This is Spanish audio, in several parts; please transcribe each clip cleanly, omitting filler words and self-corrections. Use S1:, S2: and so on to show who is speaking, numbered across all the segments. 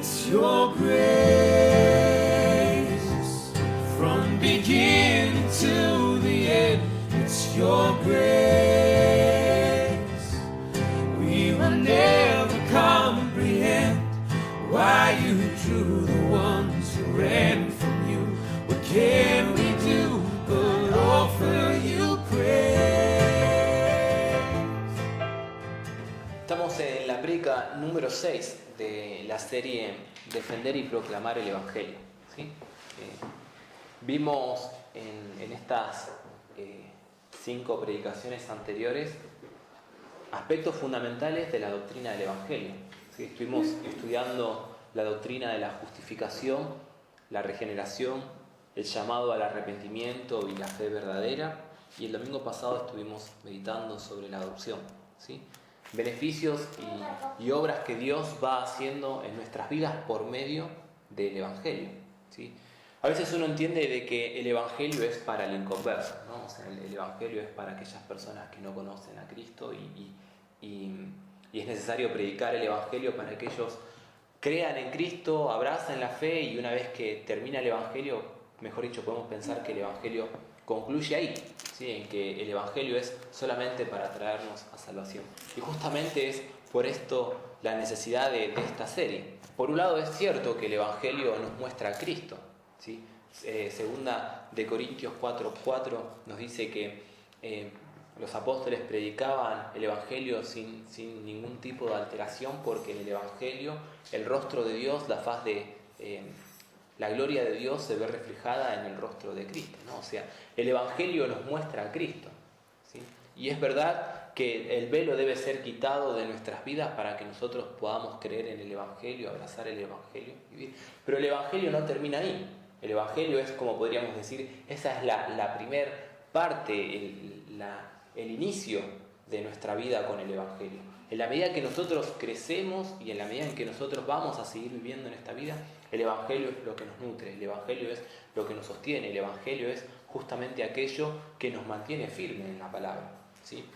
S1: It's your grace from beginning to the end. It's your grace. We will never comprehend why you drew the ones who ran from you. What can we do but offer you praise?
S2: Estamos en la prédica número 6 de la serie Defender y Proclamar el Evangelio, ¿sí? Vimos en estas 5 predicaciones anteriores aspectos fundamentales de la doctrina del Evangelio, ¿sí? Estuvimos estudiando la doctrina de la justificación, la regeneración, el llamado al arrepentimiento y la fe verdadera, y el domingo pasado estuvimos meditando sobre la adopción, ¿sí? Beneficios y obras que Dios va haciendo en nuestras vidas por medio del Evangelio, ¿sí? A veces uno entiende de que el Evangelio es para el inconverso, ¿no? O sea, el Evangelio es para aquellas personas que no conocen a Cristo y es necesario predicar el Evangelio para que ellos crean en Cristo, abracen la fe, y una vez que termina el Evangelio, mejor dicho, podemos pensar que el Evangelio concluye ahí, ¿sí? En que el Evangelio es solamente para traernos a salvación. Y justamente es por esto la necesidad de esta serie. Por un lado es cierto que el Evangelio nos muestra a Cristo, ¿sí? Segunda de Corintios 4:4 nos dice que los apóstoles predicaban el Evangelio sin ningún tipo de alteración, porque en el Evangelio el rostro de Dios, la faz de la gloria de Dios se ve reflejada en el rostro de Cristo, ¿no? O sea, el Evangelio nos muestra a Cristo, ¿sí? Y es verdad que el velo debe ser quitado de nuestras vidas para que nosotros podamos creer en el Evangelio, abrazar el Evangelio y vivir. Pero el Evangelio no termina ahí. El Evangelio es, como podríamos decir, esa es la primer parte, el inicio de nuestra vida con el Evangelio. En la medida que nosotros crecemos y en la medida en que nosotros vamos a seguir viviendo en esta vida, el Evangelio es lo que nos nutre, el Evangelio es lo que nos sostiene, el Evangelio es justamente aquello que nos mantiene firmes en la palabra, ¿sí?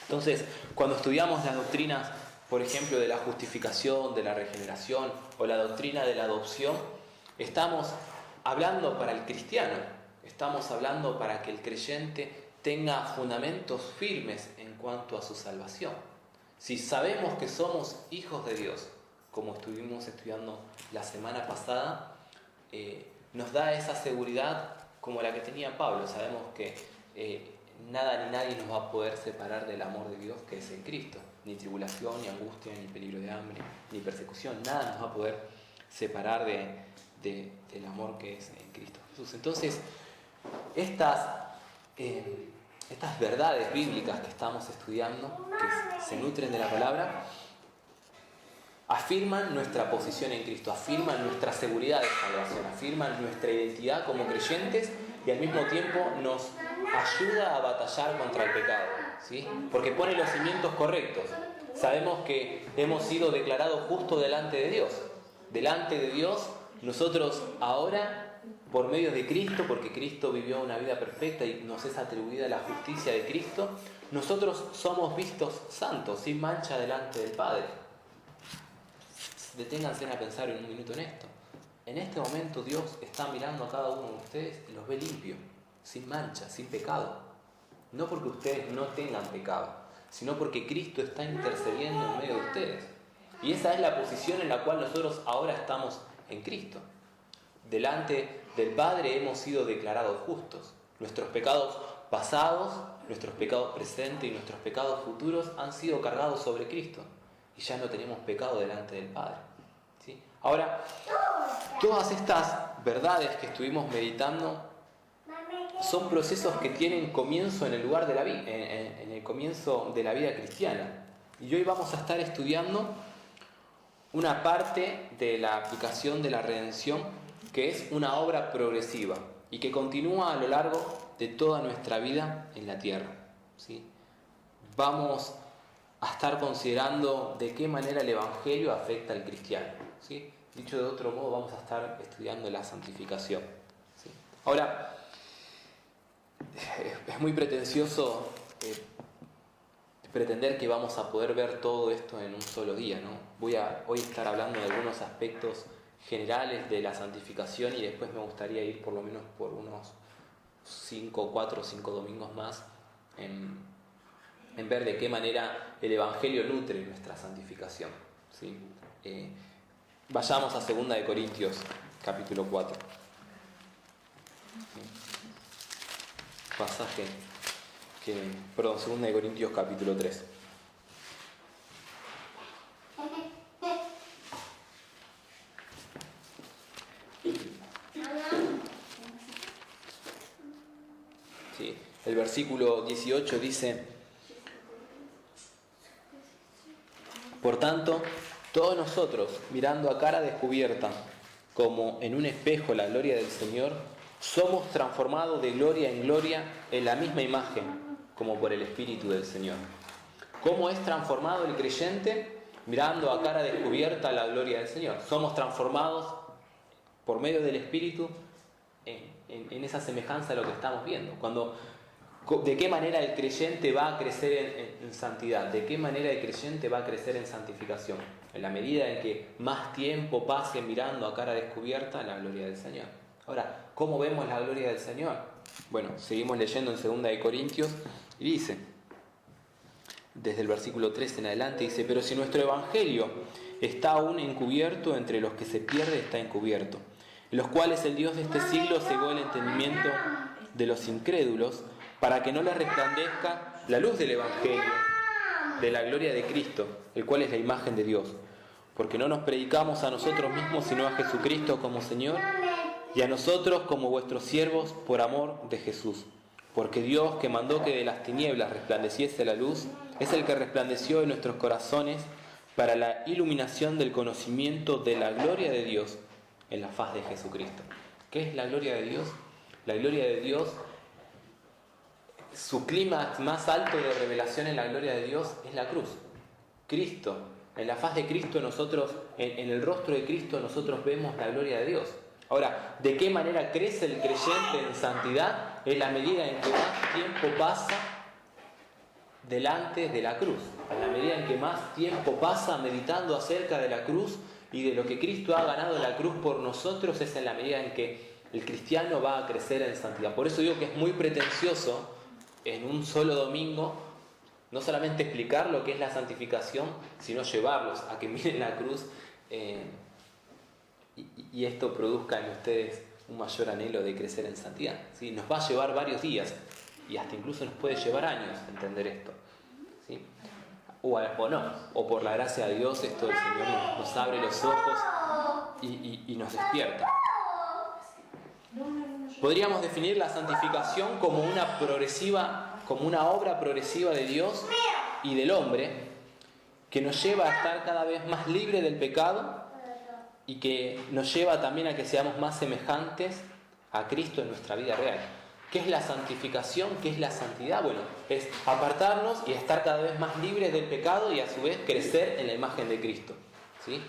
S2: Entonces, cuando estudiamos las doctrinas, por ejemplo, de la justificación, de la regeneración o la doctrina de la adopción, estamos hablando para el cristiano, estamos hablando para que el creyente tenga fundamentos firmes en cuanto a su salvación. Si sabemos que somos hijos de Dios, como estuvimos estudiando la semana pasada, nos da esa seguridad como la que tenía Pablo. Sabemos que nada ni nadie nos va a poder separar del amor de Dios que es en Cristo. Ni tribulación, ni angustia, ni peligro de hambre, ni persecución. Nada nos va a poder separar del amor que es en Cristo Jesús. Entonces, estas verdades bíblicas que estamos estudiando, que se nutren de la palabra, afirman nuestra posición en Cristo, afirman nuestra seguridad de salvación, afirman nuestra identidad como creyentes y al mismo tiempo nos ayuda a batallar contra el pecado, ¿sí? Porque pone los cimientos correctos. Sabemos que hemos sido declarados justos delante de Dios. Delante de Dios, nosotros ahora, por medio de Cristo, porque Cristo vivió una vida perfecta y nos es atribuida la justicia de Cristo, nosotros somos vistos santos, sin mancha delante del Padre. Deténganse a pensar un minuto en esto. En este momento Dios está mirando a cada uno de ustedes y los ve limpios, sin mancha, sin pecado. No porque ustedes no tengan pecado, sino porque Cristo está intercediendo en medio de ustedes. Y esa es la posición en la cual nosotros ahora estamos en Cristo. Delante del Padre hemos sido declarados justos. Nuestros pecados pasados, nuestros pecados presentes y nuestros pecados futuros han sido cargados sobre Cristo. Y ya no tenemos pecado delante del Padre, ¿sí? Ahora, todas estas verdades que estuvimos meditando son procesos que tienen comienzo en el lugar de la vida, en el comienzo de la vida cristiana. Y hoy vamos a estar estudiando una parte de la aplicación de la redención, que es una obra progresiva y que continúa a lo largo de toda nuestra vida en la tierra, ¿sí? Vamos a estar considerando de qué manera el Evangelio afecta al cristiano, ¿sí? Dicho de otro modo, vamos a estar estudiando la santificación, ¿sí? Ahora, es muy pretencioso pretender que vamos a poder ver todo esto en un solo día, ¿no? Voy a hoy estar hablando de algunos aspectos generales de la santificación y después me gustaría ir por lo menos por unos 4 o 5 domingos más en ver de qué manera el Evangelio nutre nuestra santificación, ¿sí? Vayamos a 2 de Corintios, capítulo 4. Pasaje 2 de Corintios, capítulo 3. Sí, el versículo 18 dice: por tanto, todos nosotros, mirando a cara descubierta, como en un espejo la gloria del Señor, somos transformados de gloria en gloria en la misma imagen, como por el Espíritu del Señor. ¿Cómo es transformado el creyente? Mirando a cara descubierta la gloria del Señor. Somos transformados por medio del Espíritu en esa semejanza de lo que estamos viendo. ¿De qué manera el creyente va a crecer en santidad? ¿De qué manera el creyente va a crecer en santificación? En la medida en que más tiempo pase mirando a cara descubierta la gloria del Señor. Ahora, ¿cómo vemos la gloria del Señor? Bueno, seguimos leyendo en 2 de Corintios y dice, desde el versículo 3 en adelante, dice: pero si nuestro evangelio está aún encubierto, entre los que se pierde está encubierto, en los cuales el Dios de este siglo cegó el entendimiento de los incrédulos, para que no les resplandezca la luz del evangelio, de la gloria de Cristo, el cual es la imagen de Dios. Porque no nos predicamos a nosotros mismos, sino a Jesucristo como Señor, y a nosotros como vuestros siervos por amor de Jesús. Porque Dios, que mandó que de las tinieblas resplandeciese la luz, es el que resplandeció en nuestros corazones para la iluminación del conocimiento de la gloria de Dios en la faz de Jesucristo. ¿Qué es la gloria de Dios? La gloria de Dios, su clímax más alto de revelación en la gloria de Dios es la cruz. Cristo, en la faz de Cristo nosotros, en el rostro de Cristo nosotros vemos la gloria de Dios. Ahora, ¿de qué manera crece el creyente en santidad? Es la medida en que más tiempo pasa delante de la cruz. En la medida en que más tiempo pasa meditando acerca de la cruz y de lo que Cristo ha ganado en la cruz por nosotros, es en la medida en que el cristiano va a crecer en santidad. Por eso digo que es muy pretencioso en un solo domingo no solamente explicar lo que es la santificación, sino llevarlos a que miren la cruz y esto produzca en ustedes un mayor anhelo de crecer en santidad, ¿sí? Nos va a llevar varios días y hasta incluso nos puede llevar años entender esto, ¿sí? O no, o por la gracia de Dios esto el Señor nos abre los ojos y nos despierta. Podríamos definir la santificación como una obra progresiva de Dios y del hombre que nos lleva a estar cada vez más libre del pecado y que nos lleva también a que seamos más semejantes a Cristo en nuestra vida real. ¿Qué es la santificación? ¿Qué es la santidad? Bueno, es apartarnos y estar cada vez más libres del pecado y a su vez crecer en la imagen de Cristo, ¿sí?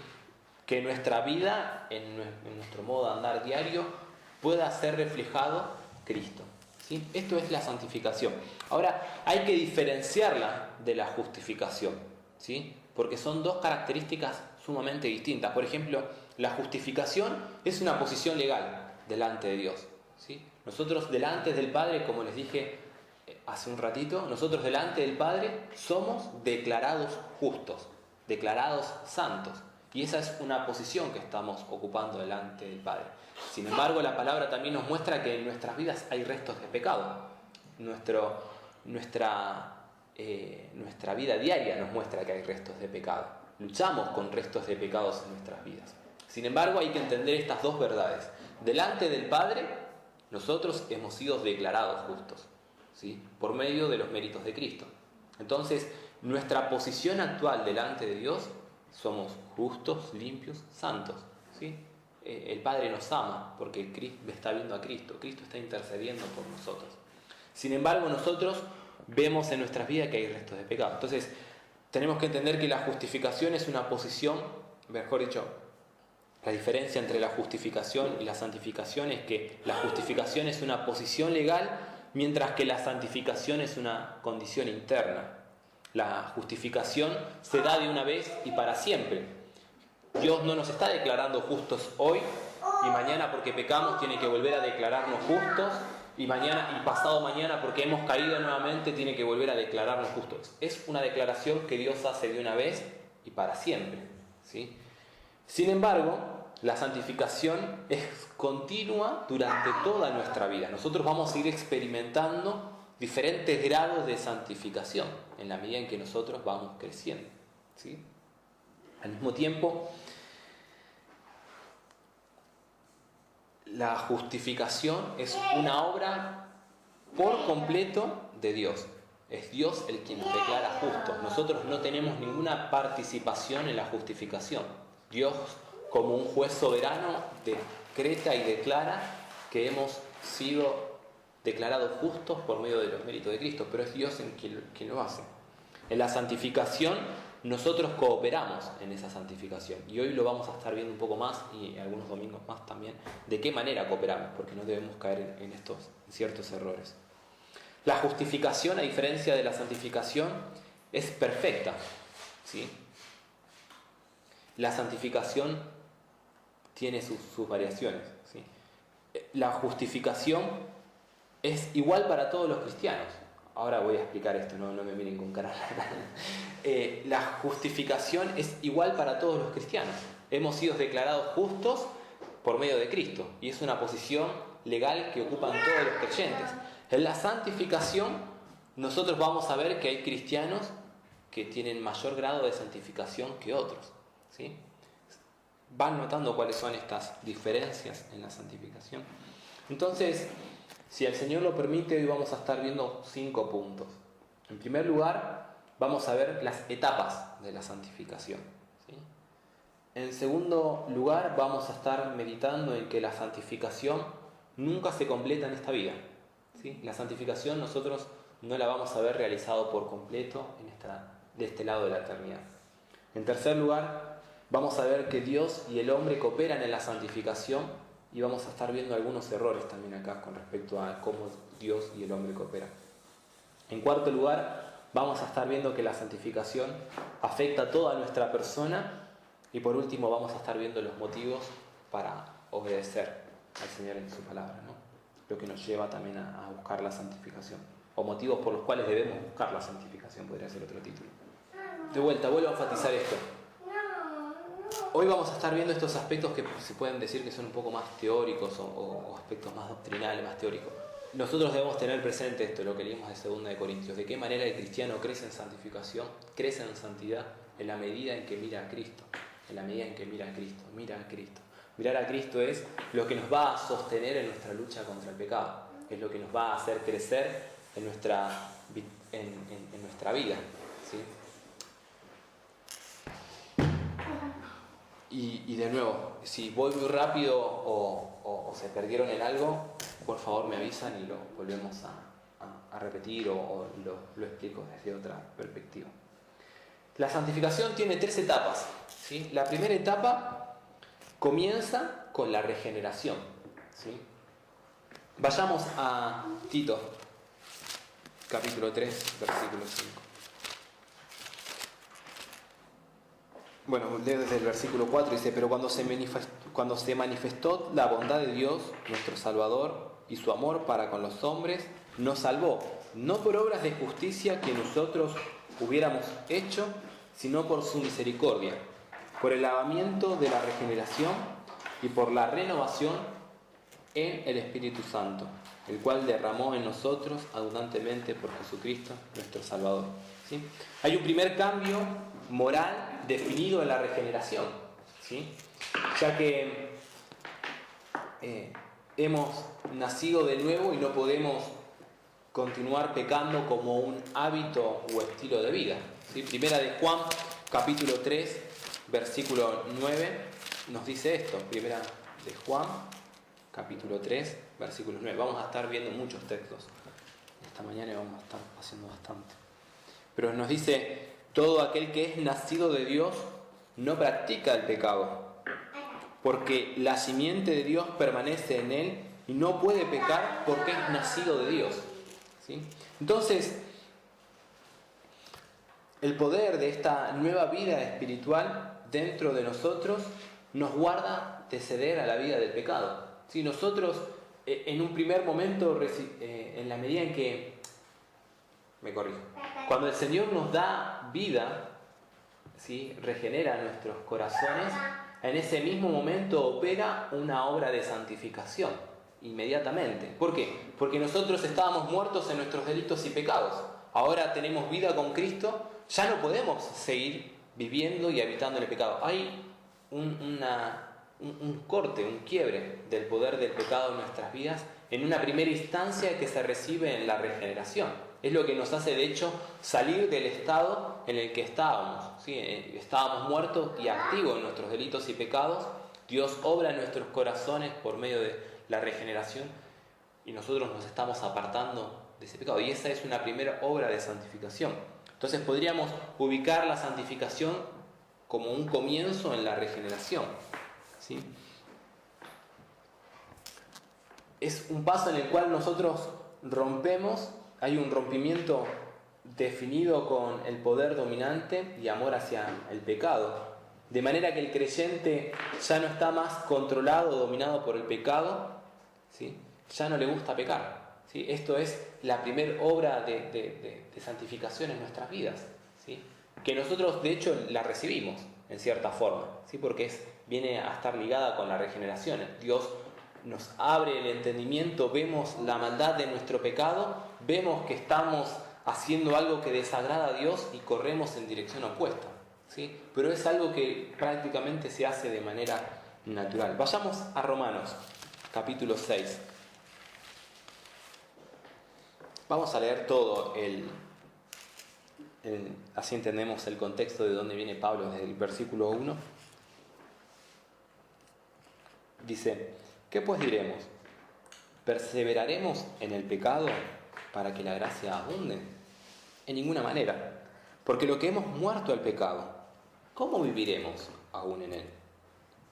S2: Que nuestra vida, en nuestro modo de andar diario, pueda ser reflejado Cristo, ¿sí? Esto es la santificación. Ahora, hay que diferenciarla de la justificación, ¿sí? Porque son dos características sumamente distintas. Por ejemplo, la justificación es una posición legal delante de Dios, ¿sí? Nosotros delante del Padre, como les dije hace un ratito, nosotros delante del Padre somos declarados justos, declarados santos. Y esa es una posición que estamos ocupando delante del Padre. Sin embargo, la palabra también nos muestra que en nuestras vidas hay restos de pecado. Nuestra vida diaria nos muestra que hay restos de pecado. Luchamos con restos de pecados en nuestras vidas. Sin embargo, hay que entender estas dos verdades. Delante del Padre, nosotros hemos sido declarados justos, ¿sí? Por medio de los méritos de Cristo. Entonces, nuestra posición actual delante de Dios, somos justos, limpios, santos, ¿sí? El Padre nos ama porque Cristo está viendo a Cristo. Cristo está intercediendo por nosotros. Sin embargo, nosotros vemos en nuestras vidas que hay restos de pecado. Entonces, tenemos que entender que la justificación es una posición, mejor dicho, la diferencia entre la justificación y la santificación es que la justificación es una posición legal, mientras que la santificación es una condición interna. La justificación se da de una vez y para siempre. Dios no nos está declarando justos hoy y mañana porque pecamos tiene que volver a declararnos justos y mañana y pasado mañana porque hemos caído nuevamente tiene que volver a declararnos justos. Es una declaración que Dios hace de una vez y para siempre, ¿sí? Sin embargo, la santificación es continua durante toda nuestra vida. Nosotros vamos a ir experimentando diferentes grados de santificación en la medida en que nosotros vamos creciendo, ¿sí? Al mismo tiempo, la justificación es una obra por completo de Dios. Es Dios el quien nos declara justos. Nosotros no tenemos ninguna participación en la justificación. Dios, como un juez soberano, decreta y declara que hemos sido declarados justos por medio de los méritos de Cristo, pero es Dios en quien lo hace. En la santificación, nosotros cooperamos en esa santificación. Y hoy lo vamos a estar viendo un poco más, y algunos domingos más también, de qué manera cooperamos, porque no debemos caer en ciertos errores. La justificación, a diferencia de la santificación, es perfecta, ¿sí? La santificación tiene sus variaciones, ¿sí? La justificación es igual para todos los cristianos. Ahora voy a explicar esto, no me miren con cara. La justificación es igual para todos los cristianos. Hemos sido declarados justos por medio de Cristo, y es una posición legal que ocupan todos los creyentes. En la santificación, nosotros vamos a ver que hay cristianos que tienen mayor grado de santificación que otros, ¿sí? Van notando cuáles son estas diferencias en la santificación. Entonces, si el Señor lo permite, hoy vamos a estar viendo 5 puntos. En primer lugar, vamos a ver las etapas de la santificación, ¿sí? En segundo lugar, vamos a estar meditando en que la santificación nunca se completa en esta vida, ¿sí? La santificación nosotros no la vamos a ver realizado por completo de este lado de la eternidad. En tercer lugar, vamos a ver que Dios y el hombre cooperan en la santificación, y vamos a estar viendo algunos errores también acá con respecto a cómo Dios y el hombre cooperan. En cuarto lugar, vamos a estar viendo que la santificación afecta a toda nuestra persona. Y por último, vamos a estar viendo los motivos para obedecer al Señor en su palabra, ¿no? Lo que nos lleva también a buscar la santificación. O motivos por los cuales debemos buscar la santificación, podría ser otro título. De vuelta, vuelvo a enfatizar esto. Hoy vamos a estar viendo estos aspectos que se pueden decir que son un poco más teóricos o aspectos más doctrinales, más teóricos. Nosotros debemos tener presente esto, lo que leímos de 2 de Corintios, de qué manera el cristiano crece en santificación, crece en santidad en la medida en que mira a Cristo, en la medida en que mira a Cristo, mira a Cristo. Mirar a Cristo es lo que nos va a sostener en nuestra lucha contra el pecado, es lo que nos va a hacer crecer en nuestra vida, ¿sí? Y de nuevo, si voy muy rápido o se perdieron en algo, por favor me avisan y lo volvemos a repetir o lo explico desde otra perspectiva. La santificación tiene 3 etapas, ¿sí? La primera etapa comienza con la regeneración, ¿sí? Vayamos a Tito, capítulo 3, versículo 5. Bueno, leo desde el versículo 4, dice: pero cuando se manifestó la bondad de Dios, nuestro Salvador, y su amor para con los hombres, nos salvó, no por obras de justicia que nosotros hubiéramos hecho, sino por su misericordia, por el lavamiento de la regeneración y por la renovación en el Espíritu Santo, el cual derramó en nosotros abundantemente por Jesucristo, nuestro Salvador. ¿Sí? Hay un primer cambio moral definido en la regeneración, ¿sí? Ya que hemos nacido de nuevo y no podemos continuar pecando como un hábito o estilo de vida, ¿sí? Primera de Juan, capítulo 3, versículo 9, nos dice esto. Primera de Juan, capítulo 3, versículo 9. Vamos a estar viendo muchos textos esta mañana y vamos a estar haciendo bastante. Pero nos dice: todo aquel que es nacido de Dios no practica el pecado, porque la simiente de Dios permanece en él y no puede pecar porque es nacido de Dios, ¿sí? Entonces, el poder de esta nueva vida espiritual dentro de nosotros nos guarda de ceder a la vida del pecado. Si nosotros en un primer momento, en la medida en que, cuando el Señor nos da vida, ¿sí?, regenera nuestros corazones, en ese mismo momento opera una obra de santificación inmediatamente. ¿Por qué? Porque nosotros estábamos muertos en nuestros delitos y pecados. Ahora tenemos vida con Cristo, ya no podemos seguir viviendo y habitando en el pecado. Hay un corte, un quiebre del poder del pecado en nuestras vidas en una primera instancia que se recibe en la regeneración. Es lo que nos hace, de hecho, salir del estado en el que estábamos, ¿sí? Estábamos muertos y activos en nuestros delitos y pecados. Dios obra en nuestros corazones por medio de la regeneración y nosotros nos estamos apartando de ese pecado. Y esa es una primera obra de santificación. Entonces podríamos ubicar la santificación como un comienzo en la regeneración, ¿sí? Es un paso en el cual nosotros rompemos, hay un rompimiento definido con el poder dominante y amor hacia el pecado, de manera que el creyente ya no está más controlado o dominado por el pecado, ¿sí? Ya no le gusta pecar, ¿sí? Esto es la primera obra de santificación en nuestras vidas, ¿sí? Que nosotros de hecho la recibimos en cierta forma, ¿sí? Porque viene a estar ligada con la regeneración. Dios nos abre el entendimiento, vemos la maldad de nuestro pecado, vemos que estamos haciendo algo que desagrada a Dios y corremos en dirección opuesta, ¿sí? Pero es algo que prácticamente se hace de manera natural. Vayamos a Romanos, capítulo 6. Vamos a leer todo así entendemos el contexto de dónde viene Pablo desde el versículo 1. Dice: ¿qué pues diremos? ¿Perseveraremos en el pecado para que la gracia abunde? En ninguna manera, porque lo que hemos muerto al pecado, ¿cómo viviremos aún en él?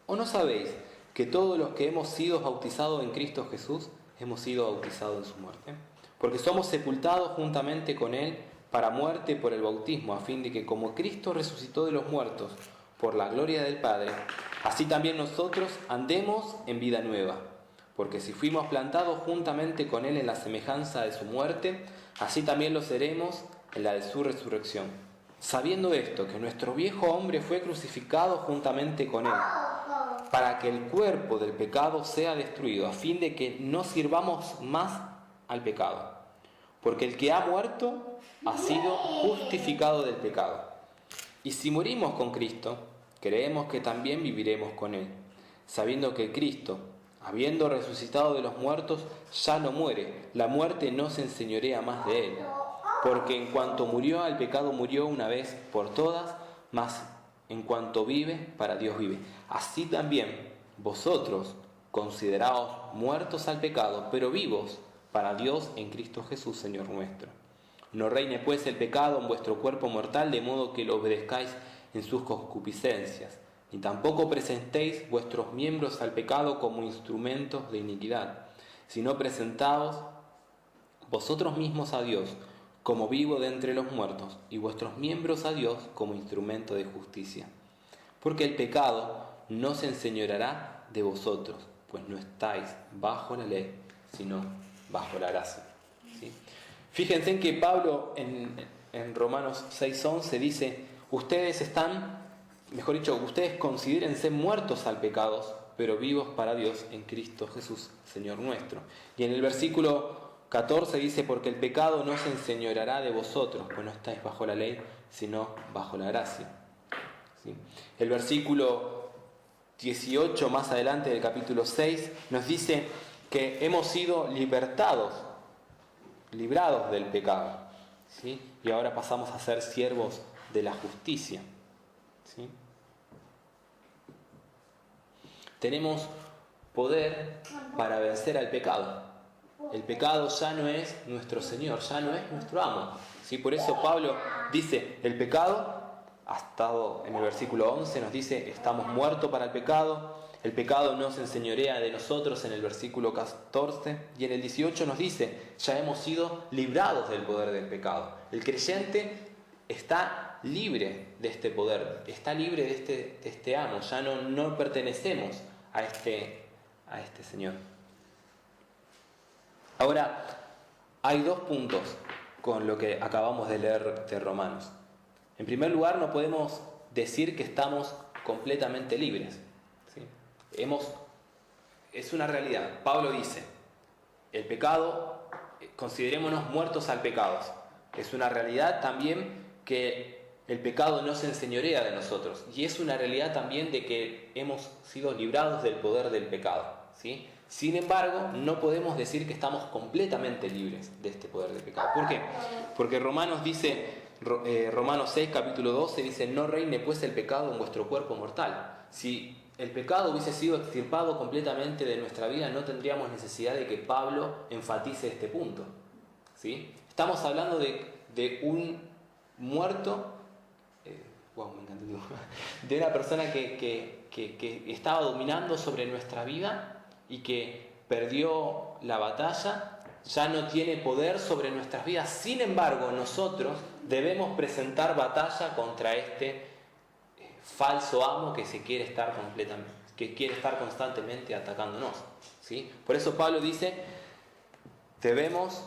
S2: ¿O no sabéis que todos los que hemos sido bautizados en Cristo Jesús hemos sido bautizados en su muerte? Porque somos sepultados juntamente con él para muerte por el bautismo, a fin de que como Cristo resucitó de los muertos por la gloria del Padre, así también nosotros andemos en vida nueva. Porque si fuimos plantados juntamente con él en la semejanza de su muerte, así también lo seremos en la de su resurrección. Sabiendo esto, que nuestro viejo hombre fue crucificado juntamente con él, para que el cuerpo del pecado sea destruido, a fin de que no sirvamos más al pecado. Porque el que ha muerto ha sido justificado del pecado. Y si morimos con Cristo, creemos que también viviremos con él, sabiendo que Cristo, habiendo resucitado de los muertos, ya no muere, la muerte no se enseñorea más de él. Porque en cuanto murió al pecado, murió una vez por todas, mas en cuanto vive, para Dios vive. Así también vosotros, consideraos muertos al pecado, pero vivos para Dios en Cristo Jesús, Señor nuestro. No reine pues el pecado en vuestro cuerpo mortal, de modo que lo obedezcáis en sus concupiscencias, ni tampoco presentéis vuestros miembros al pecado como instrumentos de iniquidad, sino presentaos vosotros mismos a Dios como vivo de entre los muertos, y vuestros miembros a Dios como instrumento de justicia. Porque el pecado no se enseñoreará de vosotros, pues no estáis bajo la ley, sino bajo la gracia. ¿Sí? Fíjense en que Pablo en Romanos 6:11 dice: ustedes considérense muertos al pecado, pero vivos para Dios en Cristo Jesús, Señor nuestro. Y en el versículo 14 dice: porque el pecado no se enseñoreará de vosotros, pues no estáis bajo la ley, sino bajo la gracia. ¿Sí? El versículo 18 más adelante del capítulo 6 nos dice que hemos sido librados del pecado, ¿sí? Y ahora pasamos a ser siervos de la justicia, ¿sí? Tenemos poder para vencer al pecado. El pecado ya no es nuestro Señor, ya no es nuestro amo, ¿sí? Por eso Pablo dice: el pecado ha estado, en el versículo 11 nos dice: estamos muertos para el pecado. El pecado no se enseñorea de nosotros, en el versículo 14, y en el 18 nos dice: ya hemos sido librados del poder del pecado. El creyente está libre de este poder, está libre de este amo, ya no pertenecemos a este Señor. Ahora, hay dos puntos con lo que acabamos de leer de Romanos. En primer lugar, no podemos decir que estamos completamente libres, ¿sí? Es una realidad. Pablo dice, el pecado, considerémonos muertos al pecado. Es una realidad también que el pecado no se enseñorea de nosotros. Y es una realidad también de que hemos sido librados del poder del pecado, ¿sí? Sin embargo, no podemos decir que estamos completamente libres de este poder del pecado. ¿Por qué? Porque Romanos 6, capítulo 12, dice, no reine pues el pecado en vuestro cuerpo mortal. Si el pecado hubiese sido extirpado completamente de nuestra vida, no tendríamos necesidad de que Pablo enfatice este punto, ¿sí? Estamos hablando de un muerto, me encantó, de una persona que estaba dominando sobre nuestra vida y que perdió la batalla, ya no tiene poder sobre nuestras vidas. Sin embargo, nosotros debemos presentar batalla contra este falso amo que quiere estar constantemente atacándonos, ¿sí? Por eso Pablo dice, debemos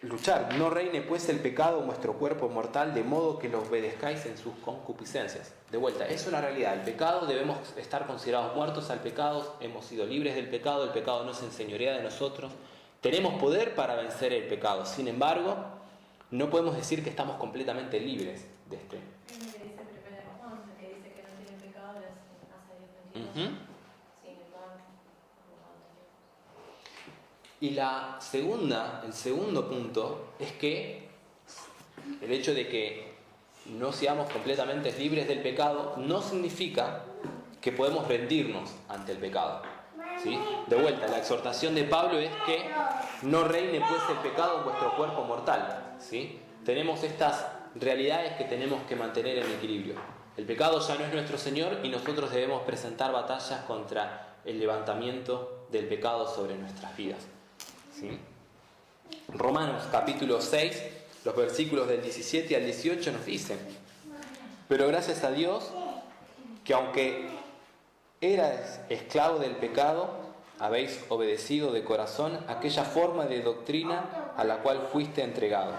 S2: luchar. No reine pues el pecado en vuestro cuerpo mortal, de modo que lo obedezcáis en sus concupiscencias. De vuelta, es una realidad. El pecado, debemos estar considerados muertos al pecado, hemos sido libres del pecado, el pecado no se enseñorea de nosotros, tenemos poder para vencer el pecado. Sin embargo, no podemos decir que estamos completamente libres de este.
S3: Es lo que dice 1 Juan, que dice que no tiene pecado, les hace Dios mentiroso. Sin embargo,
S2: y el segundo punto es que el hecho de que no seamos completamente libres del pecado no significa que podemos rendirnos ante el pecado, ¿sí? De vuelta, la exhortación de Pablo es que no reine pues el pecado en vuestro cuerpo mortal, ¿sí? Tenemos estas realidades que tenemos que mantener en equilibrio. El pecado ya no es nuestro Señor y nosotros debemos presentar batallas contra el levantamiento del pecado sobre nuestras vidas, ¿sí? Romanos capítulo 6, los versículos del 17 al 18 nos dicen: pero gracias a Dios que aunque erais esclavo del pecado, habéis obedecido de corazón aquella forma de doctrina a la cual fuiste entregados,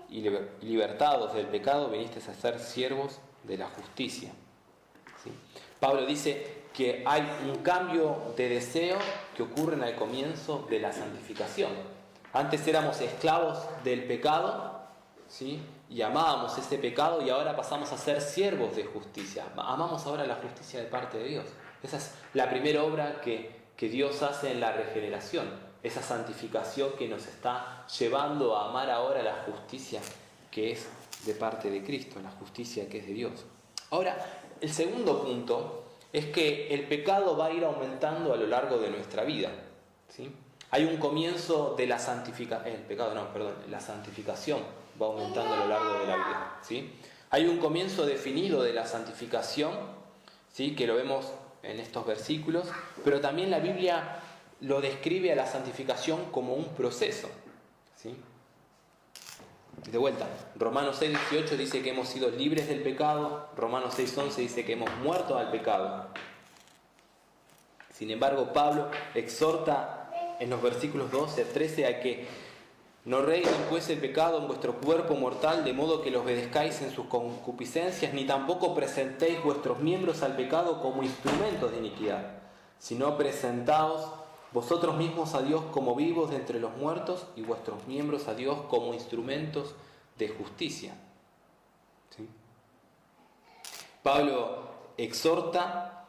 S2: y libertados del pecado vinisteis a ser siervos de la justicia, ¿sí? Pablo dice que hay un cambio de deseo que ocurre al comienzo de la santificación. Antes éramos esclavos del pecado, ¿sí? Y amábamos ese pecado, y ahora pasamos a ser siervos de justicia. Amamos ahora la justicia de parte de Dios. Esa es la primera obra que Dios hace en la regeneración, esa santificación que nos está llevando a amar ahora la justicia que es de parte de Cristo, la justicia que es de Dios. Ahora, el segundo punto es que el pecado va a ir aumentando a lo largo de nuestra vida, ¿sí? Hay un comienzo de la santificación, la santificación va aumentando a lo largo de la vida, ¿sí? Hay un comienzo definido de la santificación, ¿sí? Que lo vemos en estos versículos, pero también la Biblia lo describe a la santificación como un proceso, ¿sí? De vuelta, Romanos 6:18 dice que hemos sido libres del pecado, Romanos 6:11 dice que hemos muerto al pecado. Sin embargo, Pablo exhorta en los versículos 12 al 13 a que no reine pues el pecado en vuestro cuerpo mortal, de modo que los obedezcáis en sus concupiscencias, ni tampoco presentéis vuestros miembros al pecado como instrumentos de iniquidad, sino presentaos vosotros mismos a Dios como vivos de entre los muertos, y vuestros miembros a Dios como instrumentos de justicia, ¿sí? Pablo exhorta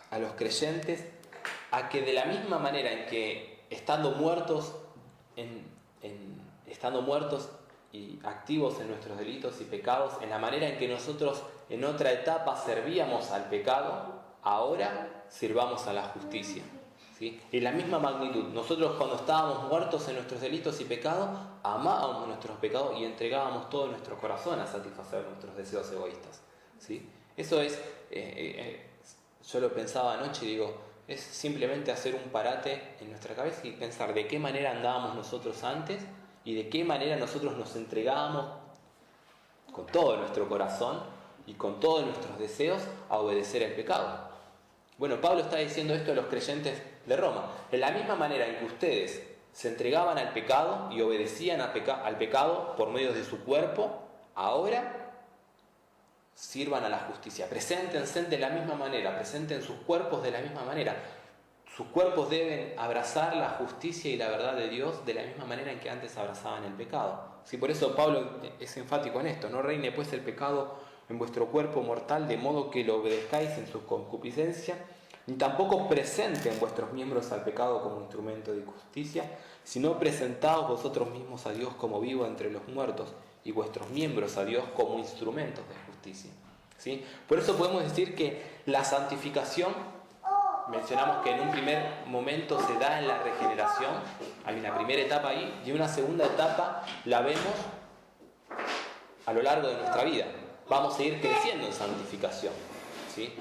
S2: a los creyentes a que de la misma manera en que estando muertos y activos en nuestros delitos y pecados, en la manera en que nosotros en otra etapa servíamos al pecado, ahora sirvamos a la justicia, ¿sí? En la misma magnitud, nosotros cuando estábamos muertos en nuestros delitos y pecados, amábamos nuestros pecados y entregábamos todo nuestro corazón a satisfacer nuestros deseos egoístas, ¿sí? Eso es, yo lo pensaba anoche y digo, es simplemente hacer un parate en nuestra cabeza y pensar de qué manera andábamos nosotros antes y de qué manera nosotros nos entregábamos con todo nuestro corazón y con todos nuestros deseos a obedecer al pecado. Bueno, Pablo está diciendo esto a los creyentes de Roma. De la misma manera en que ustedes se entregaban al pecado y obedecían al pecado por medio de su cuerpo, ahora sirvan a la justicia. Preséntense de la misma manera, presenten sus cuerpos de la misma manera. Sus cuerpos deben abrazar la justicia y la verdad de Dios de la misma manera en que antes abrazaban el pecado. Sí, por eso Pablo es enfático en esto. No reine pues el pecado en vuestro cuerpo mortal, de modo que lo obedezcáis en su concupiscencia, ni tampoco presenten vuestros miembros al pecado como instrumento de justicia, sino presentaos vosotros mismos a Dios como vivo entre los muertos, y vuestros miembros a Dios como instrumentos de justicia. ¿Sí? Por eso podemos decir que la santificación, mencionamos que en un primer momento se da en la regeneración, hay una primera etapa ahí, y una segunda etapa la vemos a lo largo de nuestra vida. Vamos a ir creciendo en santificación, ¿sí?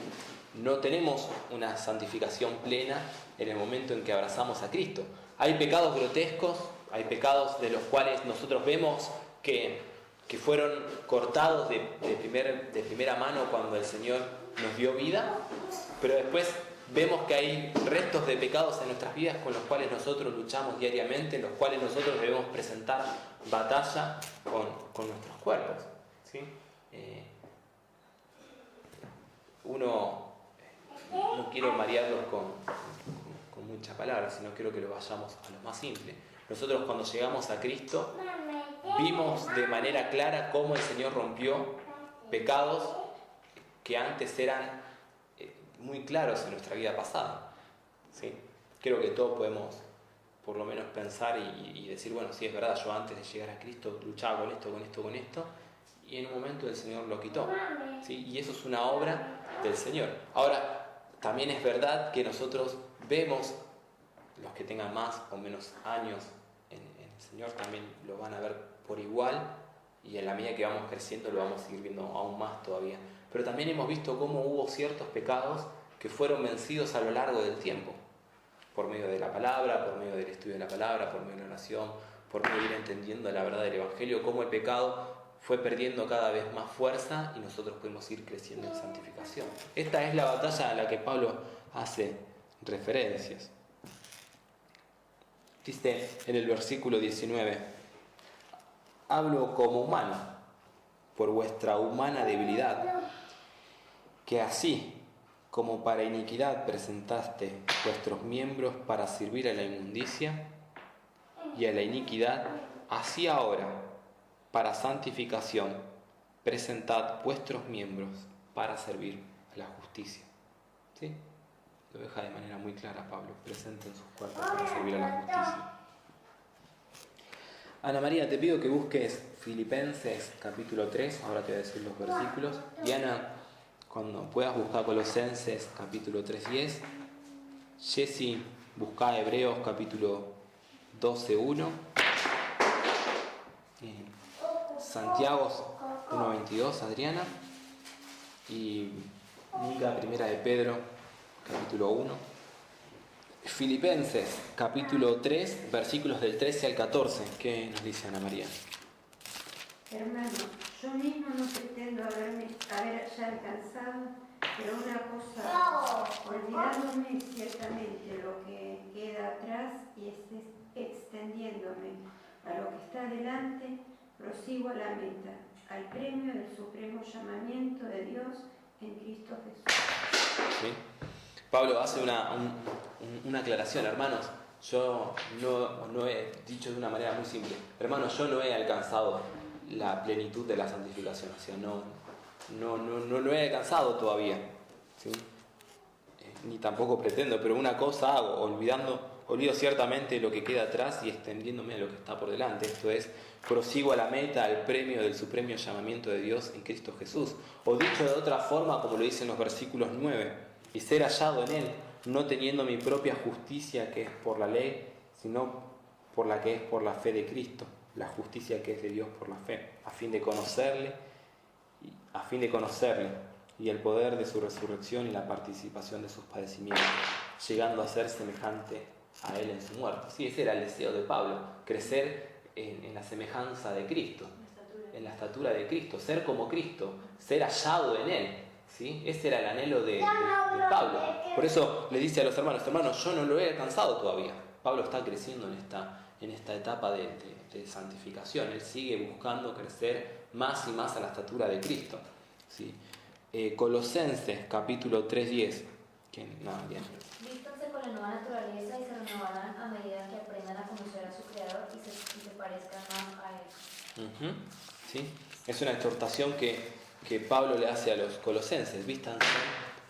S2: No tenemos una santificación plena en el momento en que abrazamos a Cristo. Hay pecados grotescos, hay pecados de los cuales nosotros vemos que fueron cortados de primera mano cuando el Señor nos dio vida, pero después vemos que hay restos de pecados en nuestras vidas con los cuales nosotros luchamos diariamente, en los cuales nosotros debemos presentar batalla con nuestros cuerpos, ¿sí? No quiero marearlos con muchas palabras, sino quiero que lo vayamos a lo más simple. Nosotros cuando llegamos a Cristo vimos de manera clara cómo el Señor rompió pecados que antes eran muy claros en nuestra vida pasada, ¿sí? Creo que todos podemos por lo menos pensar y decir, bueno, sí, es verdad, yo antes de llegar a Cristo luchaba con esto, y en un momento el Señor lo quitó, ¿sí? Y eso es una obra del Señor. Ahora, también es verdad que nosotros vemos, los que tengan más o menos años en el Señor también lo van a ver por igual, y en la medida que vamos creciendo lo vamos a seguir viendo aún más todavía. Pero también hemos visto cómo hubo ciertos pecados que fueron vencidos a lo largo del tiempo, por medio de la palabra, por medio del estudio de la palabra, por medio de la oración, por medio de ir entendiendo la verdad del Evangelio, cómo el pecado fue perdiendo cada vez más fuerza y nosotros podemos ir creciendo en santificación. Esta es la batalla a la que Pablo hace referencias. Dice en el versículo 19: hablo como humano, por vuestra humana debilidad, que así como para iniquidad presentaste vuestros miembros para servir a la inmundicia y a la iniquidad, así ahora, para santificación, presentad vuestros miembros para servir a la justicia. ¿Sí? Lo deja de manera muy clara Pablo: presenten sus cuerpos para servir a la justicia. Ana María, te pido que busques Filipenses capítulo 3, ahora te voy a decir los versículos. Y Ana, cuando puedas, buscar Colosenses capítulo 3:10. Jessy, busca Hebreos capítulo 12:1. Santiago 1:22, Adriana. Y Mica, primera de Pedro, capítulo 1. Filipenses, capítulo 3, versículos del 13 al 14. ¿Qué nos dice Ana María?
S4: Hermano, yo mismo no pretendo haber ya alcanzado, pero una cosa, olvidándome ciertamente lo que queda atrás y extendiéndome a lo que está delante, prosigo a la meta, al premio del supremo llamamiento de Dios en Cristo Jesús.
S2: ¿Sí? Pablo hace una aclaración. Hermanos, yo no he dicho de una manera muy simple. Hermanos, yo no he alcanzado la plenitud de la santificación. O sea, no lo he alcanzado todavía, ¿sí? Ni tampoco pretendo, pero una cosa hago, olvido ciertamente lo que queda atrás y extendiéndome a lo que está por delante. Esto es, prosigo a la meta, al premio del supremo llamamiento de Dios en Cristo Jesús. O dicho de otra forma, como lo dicen los versículos 9, y ser hallado en Él, no teniendo mi propia justicia que es por la ley, sino por la que es por la fe de Cristo, la justicia que es de Dios por la fe, a fin de conocerle y el poder de su resurrección y la participación de sus padecimientos, llegando a ser semejante a Él en su muerte. Sí, ese era el deseo de Pablo, crecer en la semejanza de Cristo, en la estatura de Cristo, ser como Cristo, ser hallado en Él. ¿Sí? Ese era el anhelo de Pablo. Por eso le dice a los hermanos, yo no lo he alcanzado todavía. Pablo está creciendo en esta etapa de santificación. Él sigue buscando crecer más y más a la estatura de Cristo. ¿Sí? Colosenses capítulo 3:10. Bien.
S5: Vístanse con la nueva naturaleza y se renovarán a medida que aprendan a conocer a su Creador y se parezcan más a Él.
S2: ¿Sí? Es una exhortación que Pablo le hace a los colosenses, vístanse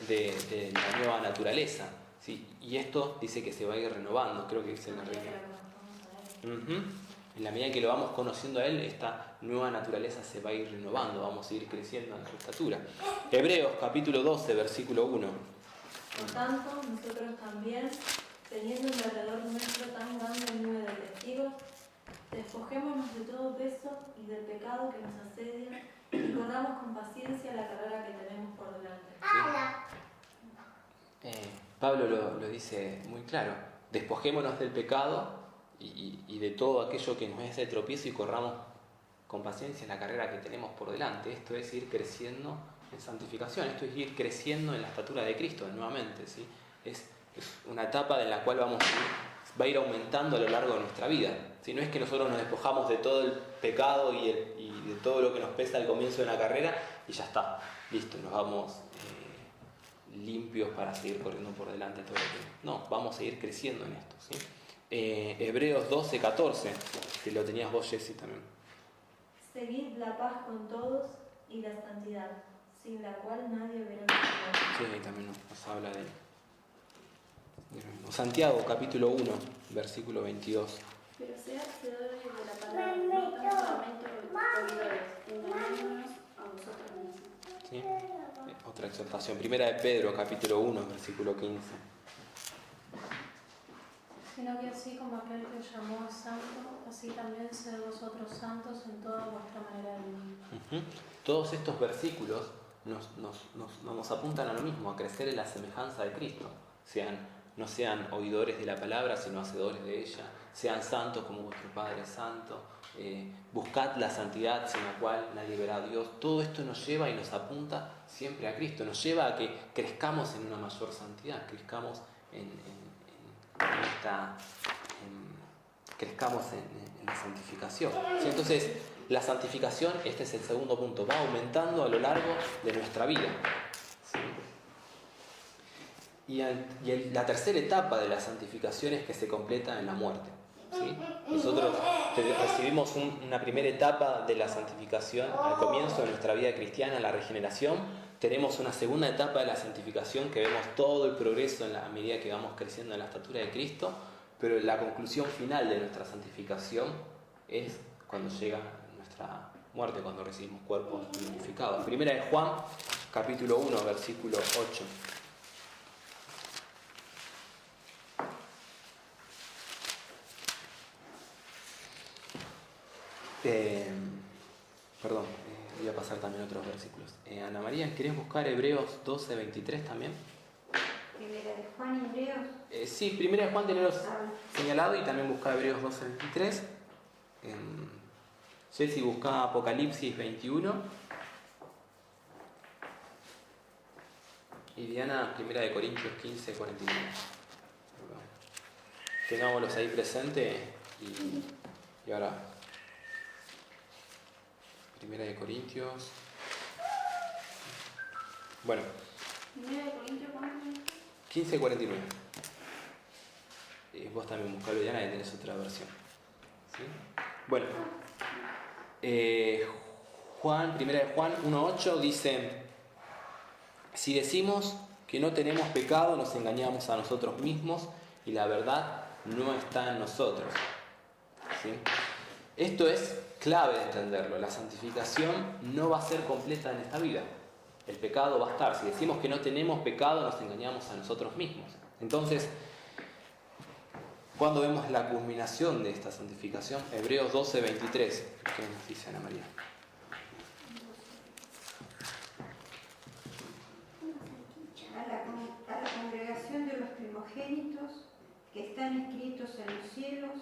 S2: de la nueva naturaleza, ¿sí? Y esto dice que se va a ir renovando, creo que se En la medida que lo vamos conociendo a Él, esta nueva naturaleza se va a ir renovando, vamos a ir creciendo en su estatura. Hebreos capítulo 12, versículo 1.
S3: Por tanto, nosotros también, teniendo alrededor nuestro tan grande nube de testigos, despojémonos de todo peso y del pecado que nos asedia y corramos con paciencia la carrera que tenemos por delante.
S2: Pablo lo dice muy claro, despojémonos del pecado y de todo aquello que nos es de tropiezo y corramos con paciencia la carrera que tenemos por delante. Esto es ir creciendo en santificación, esto es ir creciendo en la estatura de Cristo nuevamente, ¿sí? Es una etapa en la cual va a ir aumentando a lo largo de nuestra vida. Si no es que nosotros nos despojamos de todo el pecado y de todo lo que nos pesa al comienzo de una carrera y ya está, listo, nos vamos limpios para seguir corriendo por delante todo el tiempo. No, vamos a ir creciendo en esto, ¿sí? Hebreos 12:14, que lo tenías vos, Jessy, también.
S3: Seguid la paz con todos y la santidad, sin la cual nadie verá el Señor.
S2: Sí, ahí también nos habla de Santiago capítulo 1, versículo 22.
S6: Pero sea hacedores de la palabra, no tan solamente oidores, engañándonos a vosotros mismos.
S2: ¿Sí? Otra exhortación. Primera de Pedro capítulo 1, versículo 15.
S7: Sino que así como aquel que os llamó es santo, así también sed vosotros santos en toda vuestra manera de vivir.
S2: Todos estos versículos nos apuntan a lo mismo, a crecer en la semejanza de Cristo. No sean oidores de la palabra, sino hacedores de ella. Sean santos como vuestro Padre es santo. Buscad la santidad sin la cual nadie verá a Dios. Todo esto nos lleva y nos apunta siempre a Cristo. Nos lleva a que crezcamos en una mayor santidad, crezcamos crezcamos en la santificación. ¿Sí? Entonces, la santificación, este es el segundo punto, va aumentando a lo largo de nuestra vida. ¿Sí? Y la tercera etapa de la santificación es que se completa en la muerte. ¿Sí? Nosotros recibimos una primera etapa de la santificación al comienzo de nuestra vida cristiana, la regeneración. Tenemos una segunda etapa de la santificación que vemos todo el progreso a medida que vamos creciendo en la estatura de Cristo, pero la conclusión final de nuestra santificación es cuando llega nuestra muerte, cuando recibimos cuerpos glorificados. Primera de Juan, capítulo 1, versículo 8. Voy a pasar también otros versículos. Ana María, ¿querés buscar Hebreos 12:23 también?
S4: Primera de Juan y Hebreos.
S2: Sí, Primera de Juan tenerlos señalado y también buscar Hebreos 12:23. Jessy, busca Apocalipsis 21. Y Diana, Primera de Corintios 15:49. Tengámoslos ahí presentes y ahora Primera de Corintios. Bueno.
S6: Primera de Corintios, ¿cuánto?
S2: 15:49. Vos también buscalo, Diana, y tenés otra versión. ¿Sí? Bueno. Primera de Juan 1:8 dice: si decimos que no tenemos pecado, nos engañamos a nosotros mismos y la verdad no está en nosotros. ¿Sí? Esto es clave de entenderlo. La santificación no va a ser completa en esta vida. El pecado va a estar. Si decimos que no tenemos pecado, nos engañamos a nosotros mismos. Entonces, ¿cuándo vemos la culminación de esta santificación? Hebreos 12:23. ¿Qué nos dice Ana María?
S4: A la congregación de los primogénitos que están escritos en los cielos,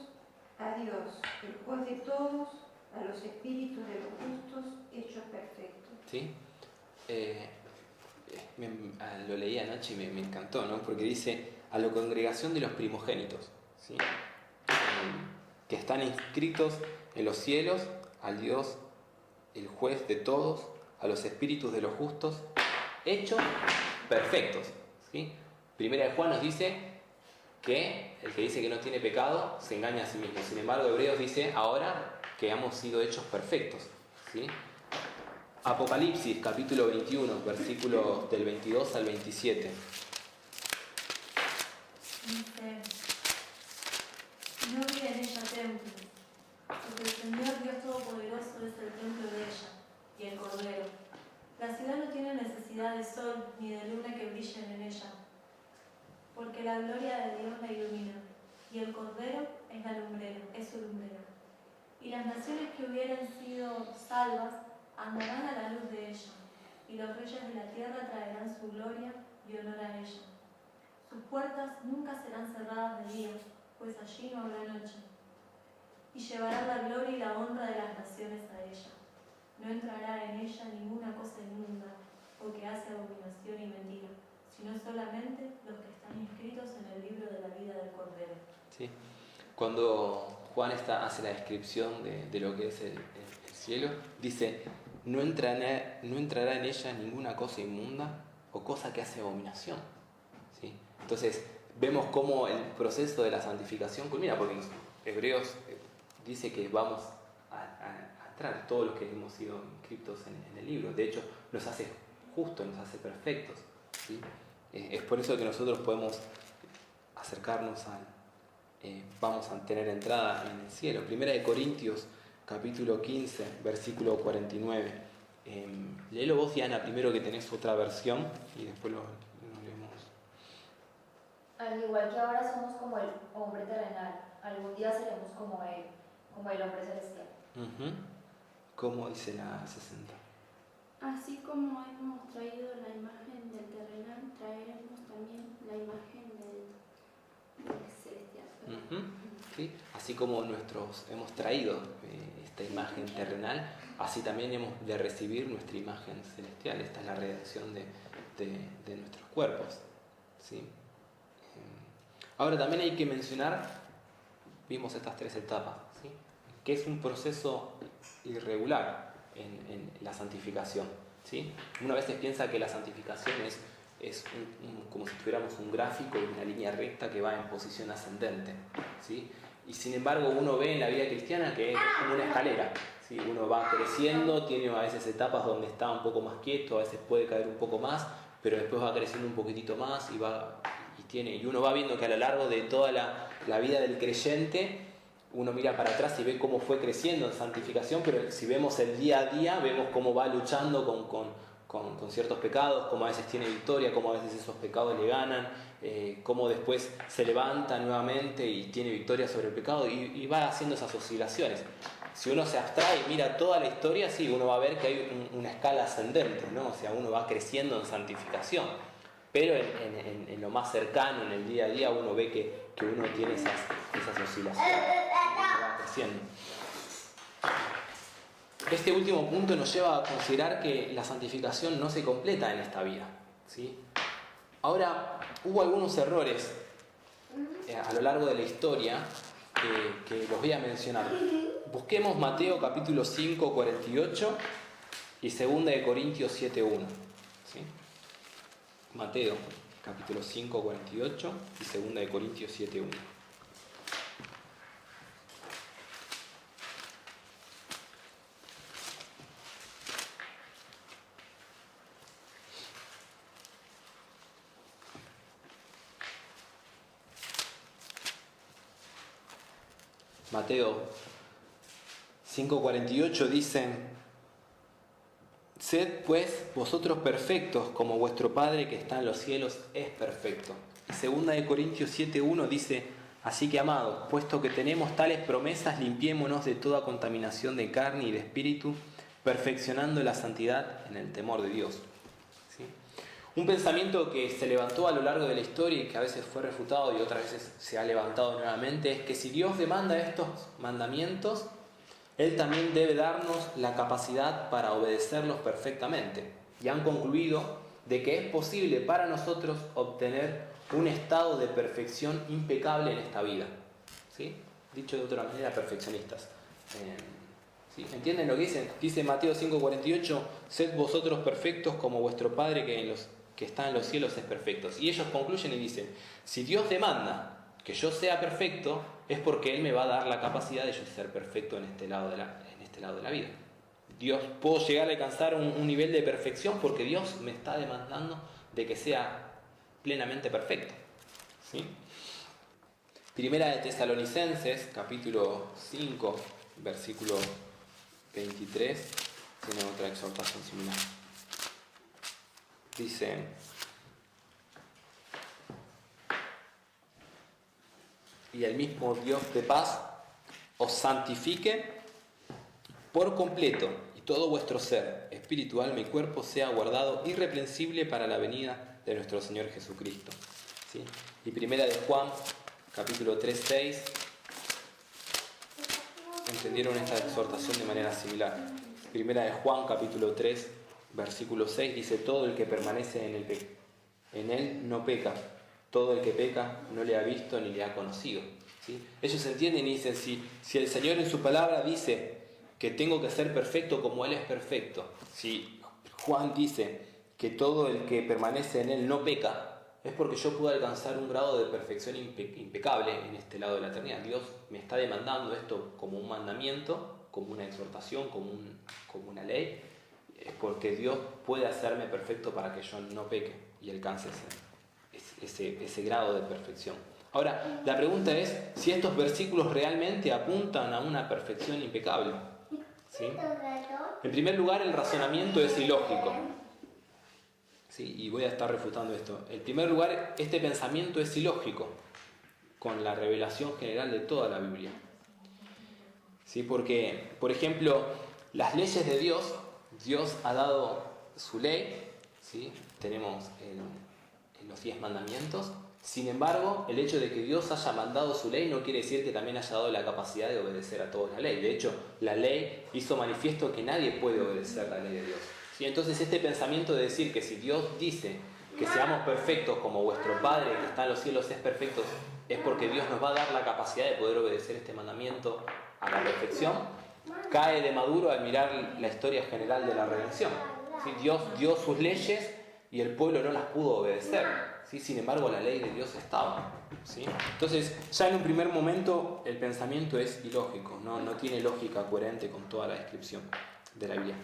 S4: a Dios, el juez de todos, a los espíritus de los justos hechos perfectos.
S2: ¿Sí? Lo leí anoche y me encantó, ¿no? Porque dice a la congregación de los primogénitos, ¿sí? Que están inscritos en los cielos, al Dios, el juez de todos, a los espíritus de los justos, hechos perfectos, ¿sí? Primera de Juan nos dice que el que dice que no tiene pecado se engaña a sí mismo. Sin embargo, Hebreos dice ahora que hemos sido hechos perfectos, ¿sí? Apocalipsis, capítulo 21, versículos del 22 al 27.
S3: Dice: no vi en ella templo, porque el Señor Dios Todopoderoso es el templo de ella, y el Cordero. La ciudad no tiene necesidad de sol ni de luna que brillen en ella, porque la gloria de Dios la ilumina, y el Cordero es su lumbrero. Y las naciones que hubieran sido salvas andarán a la luz de ella, y los reyes de la tierra traerán su gloria y honor a ella. Sus puertas nunca serán cerradas de día, pues allí no habrá noche. Y llevarán la gloria y la honra de las naciones a ella. No entrará en ella ninguna cosa inmunda, o que hace abominación y mentira, sino solamente los que están inscritos en el libro de la vida del Cordero.
S2: ¿Sí? Cuando Juan hace la descripción de lo que es el cielo, dice: no entrará en ella ninguna cosa inmunda o cosa que hace abominación, ¿sí? Entonces vemos cómo el proceso de la santificación culmina, porque Hebreos dice que vamos a entrar todos los que hemos sido inscritos en el libro. De hecho, nos hace justos, nos hace perfectos, ¿sí? Es por eso que nosotros podemos acercarnos vamos a tener entrada en el cielo. Primera de Corintios, capítulo 15, versículo 49. Léelo vos, Diana, primero, que tenés otra versión, y después lo leemos.
S5: Al igual que ahora somos como el hombre terrenal, algún día seremos como el hombre celestial.
S2: ¿Cómo dice la 60?
S6: Así como hemos traído la imagen del terrenal, traeremos también la imagen del celestial.
S2: ¿Sí? Así como hemos traído esta imagen terrenal, así también hemos de recibir nuestra imagen celestial. Esta es la redención de nuestros cuerpos, ¿sí? Ahora también hay que mencionar, vimos estas tres etapas, ¿sí? Que es un proceso irregular en la santificación, ¿sí? Una vez piensa que la santificación es como si tuviéramos un gráfico y una línea recta que va en posición ascendente, ¿sí? Y sin embargo uno ve en la vida cristiana que es como una escalera, ¿sí? Uno va creciendo, tiene a veces etapas donde está un poco más quieto, a veces puede caer un poco más, pero después va creciendo un poquitito más y uno va viendo que a lo largo de toda la vida del creyente uno mira para atrás y ve cómo fue creciendo en santificación, pero si vemos el día a día, vemos cómo va luchando con ciertos pecados, cómo a veces tiene victoria, cómo a veces esos pecados le ganan, cómo después se levanta nuevamente y tiene victoria sobre el pecado, y va haciendo esas oscilaciones. Si uno se abstrae y mira toda la historia, sí, uno va a ver que hay una escala ascendente, ¿no? O sea, uno va creciendo en santificación. Pero en lo más cercano, en el día a día, uno ve que uno tiene esas oscilaciones, va creciendo. Este último punto nos lleva a considerar que la santificación no se completa en esta vida, ¿sí? Ahora, hubo algunos errores a lo largo de la historia que los voy a mencionar. Busquemos Mateo capítulo 5, 48 y 2 de Corintios 7, 1, ¿sí? Mateo, capítulo 5, 48 y 2 de Corintios 7, 1. Mateo 5:48 dice: sed pues vosotros perfectos, como vuestro Padre que está en los cielos es perfecto. Y 2 de Corintios 7:1 dice: así que, amados, puesto que tenemos tales promesas, limpiémonos de toda contaminación de carne y de espíritu, perfeccionando la santidad en el temor de Dios. ¿Sí? Un pensamiento que se levantó a lo largo de la historia y que a veces fue refutado y otras veces se ha levantado nuevamente es que si Dios demanda estos mandamientos, Él también debe darnos la capacidad para obedecerlos perfectamente. Y han concluido de que es posible para nosotros obtener un estado de perfección impecable en esta vida. ¿Sí? Dicho de otra manera, perfeccionistas. ¿Sí? ¿Entienden lo que dicen? Dice Mateo 5:48, sed vosotros perfectos como vuestro Padre que está en los cielos es perfecto. Y ellos concluyen y dicen, si Dios demanda que yo sea perfecto, es porque Él me va a dar la capacidad de yo ser perfecto en este lado de la vida. Dios, puedo llegar a alcanzar un nivel de perfección porque Dios me está demandando de que sea plenamente perfecto. ¿Sí? Primera de Tesalonicenses, capítulo 5, versículo 23, tiene otra exhortación similar. Dice: y el mismo Dios de paz os santifique por completo, y todo vuestro ser, espíritu, alma y cuerpo, sea guardado irreprensible para la venida de nuestro Señor Jesucristo. ¿Sí? Y primera de Juan, capítulo 3:6, entendieron esta exhortación de manera similar. Primera de Juan, capítulo 3, versículo 6, dice: todo el que permanece en él no peca. Todo el que peca no le ha visto ni le ha conocido. ¿Sí? Ellos entienden y dicen, si el Señor en su palabra dice que tengo que ser perfecto como Él es perfecto, si Juan dice que todo el que permanece en Él no peca, es porque yo pude alcanzar un grado de perfección impecable en este lado de la eternidad. Dios me está demandando esto como un mandamiento, como una exhortación, como una ley, porque Dios puede hacerme perfecto para que yo no peque y alcance ese grado de perfección. Ahora, la pregunta es si estos versículos realmente apuntan a una perfección impecable. ¿Sí? En primer lugar, el razonamiento es ilógico. ¿Sí? Y voy a estar refutando esto. En primer lugar, este pensamiento es ilógico con la revelación general de toda la Biblia. ¿Sí? Porque, por ejemplo, las leyes de Dios ha dado su ley. ¿Sí? Tenemos los 10 mandamientos. Sin embargo, el hecho de que Dios haya mandado su ley no quiere decir que también haya dado la capacidad de obedecer a todos la ley. De hecho, la ley hizo manifiesto que nadie puede obedecer la ley de Dios. ¿Sí? Entonces, este pensamiento de decir que si Dios dice que seamos perfectos como vuestro Padre que está en los cielos es perfecto, es porque Dios nos va a dar la capacidad de poder obedecer este mandamiento a la perfección, cae de maduro al mirar la historia general de la redención. ¿Sí? Dios dio sus leyes y el pueblo no las pudo obedecer. ¿Sí? Sin embargo, la ley de Dios estaba. ¿Sí? Entonces, ya en un primer momento, el pensamiento es ilógico, no tiene lógica coherente con toda la descripción de la Biblia.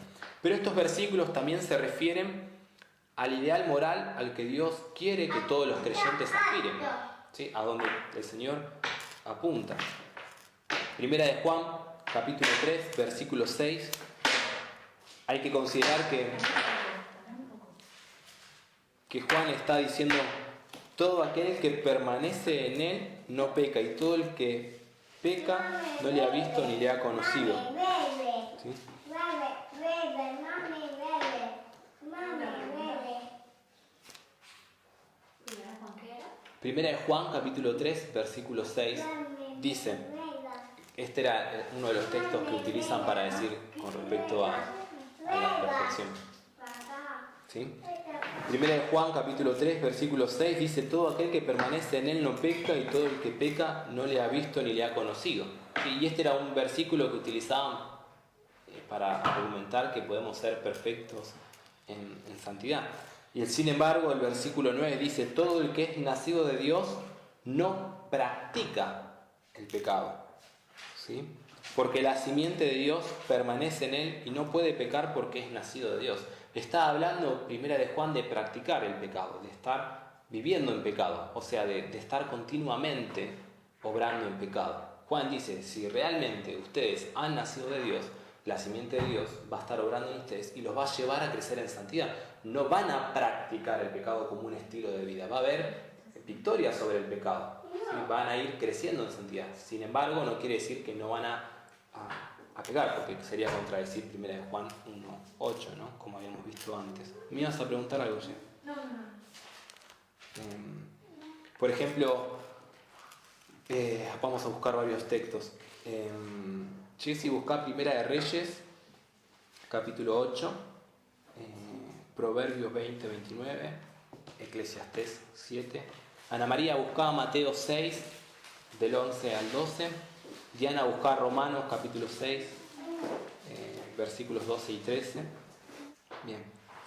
S2: Pero estos versículos también se refieren al ideal moral al que Dios quiere que todos los creyentes aspiren. ¿Sí? A donde el Señor apunta. Primera de Juan, capítulo 3, versículo 6. Hay que considerar que Juan está diciendo: todo aquel que permanece en Él no peca, y todo el que peca no le ha visto ni le ha conocido. ¿Sí? Primera de Juan, capítulo 3, versículo 6, dice, este era uno de los textos que utilizan para decir con respecto a la perfección. ¿Sí? Primera de Juan, capítulo 3, versículo 6, dice: todo aquel que permanece en él no peca, y todo el que peca no le ha visto ni le ha conocido. ¿Sí? Y este era un versículo que utilizaban para argumentar que podemos ser perfectos en santidad. Y sin embargo, el versículo 9 dice: todo el que es nacido de Dios no practica el pecado. ¿Sí? Porque la simiente de Dios permanece en él y no puede pecar porque es nacido de Dios. Está hablando, primera de Juan, de practicar el pecado, de estar viviendo en pecado, o sea, de estar continuamente obrando en pecado. Juan dice: si realmente ustedes han nacido de Dios, la simiente de Dios va a estar obrando en ustedes y los va a llevar a crecer en santidad. No van a practicar el pecado como un estilo de vida, va a haber victoria sobre el pecado. ¿Sí? Van a ir creciendo en santidad. Sin embargo, no quiere decir que no van a pecar, porque sería contradecir primera de Juan 1:8, ¿no? Como habíamos visto antes. ¿Me ibas a preguntar algo, Jay?
S3: No.
S2: Por ejemplo, vamos a buscar varios textos. Jessy, busca Primera de Reyes, capítulo 8, Proverbios 20, 29, Eclesiastés 7. Ana María, busca Mateo 6, del 11 al 12. Diana, busca Romanos, capítulo 6, versículos 12 y 13. Bien,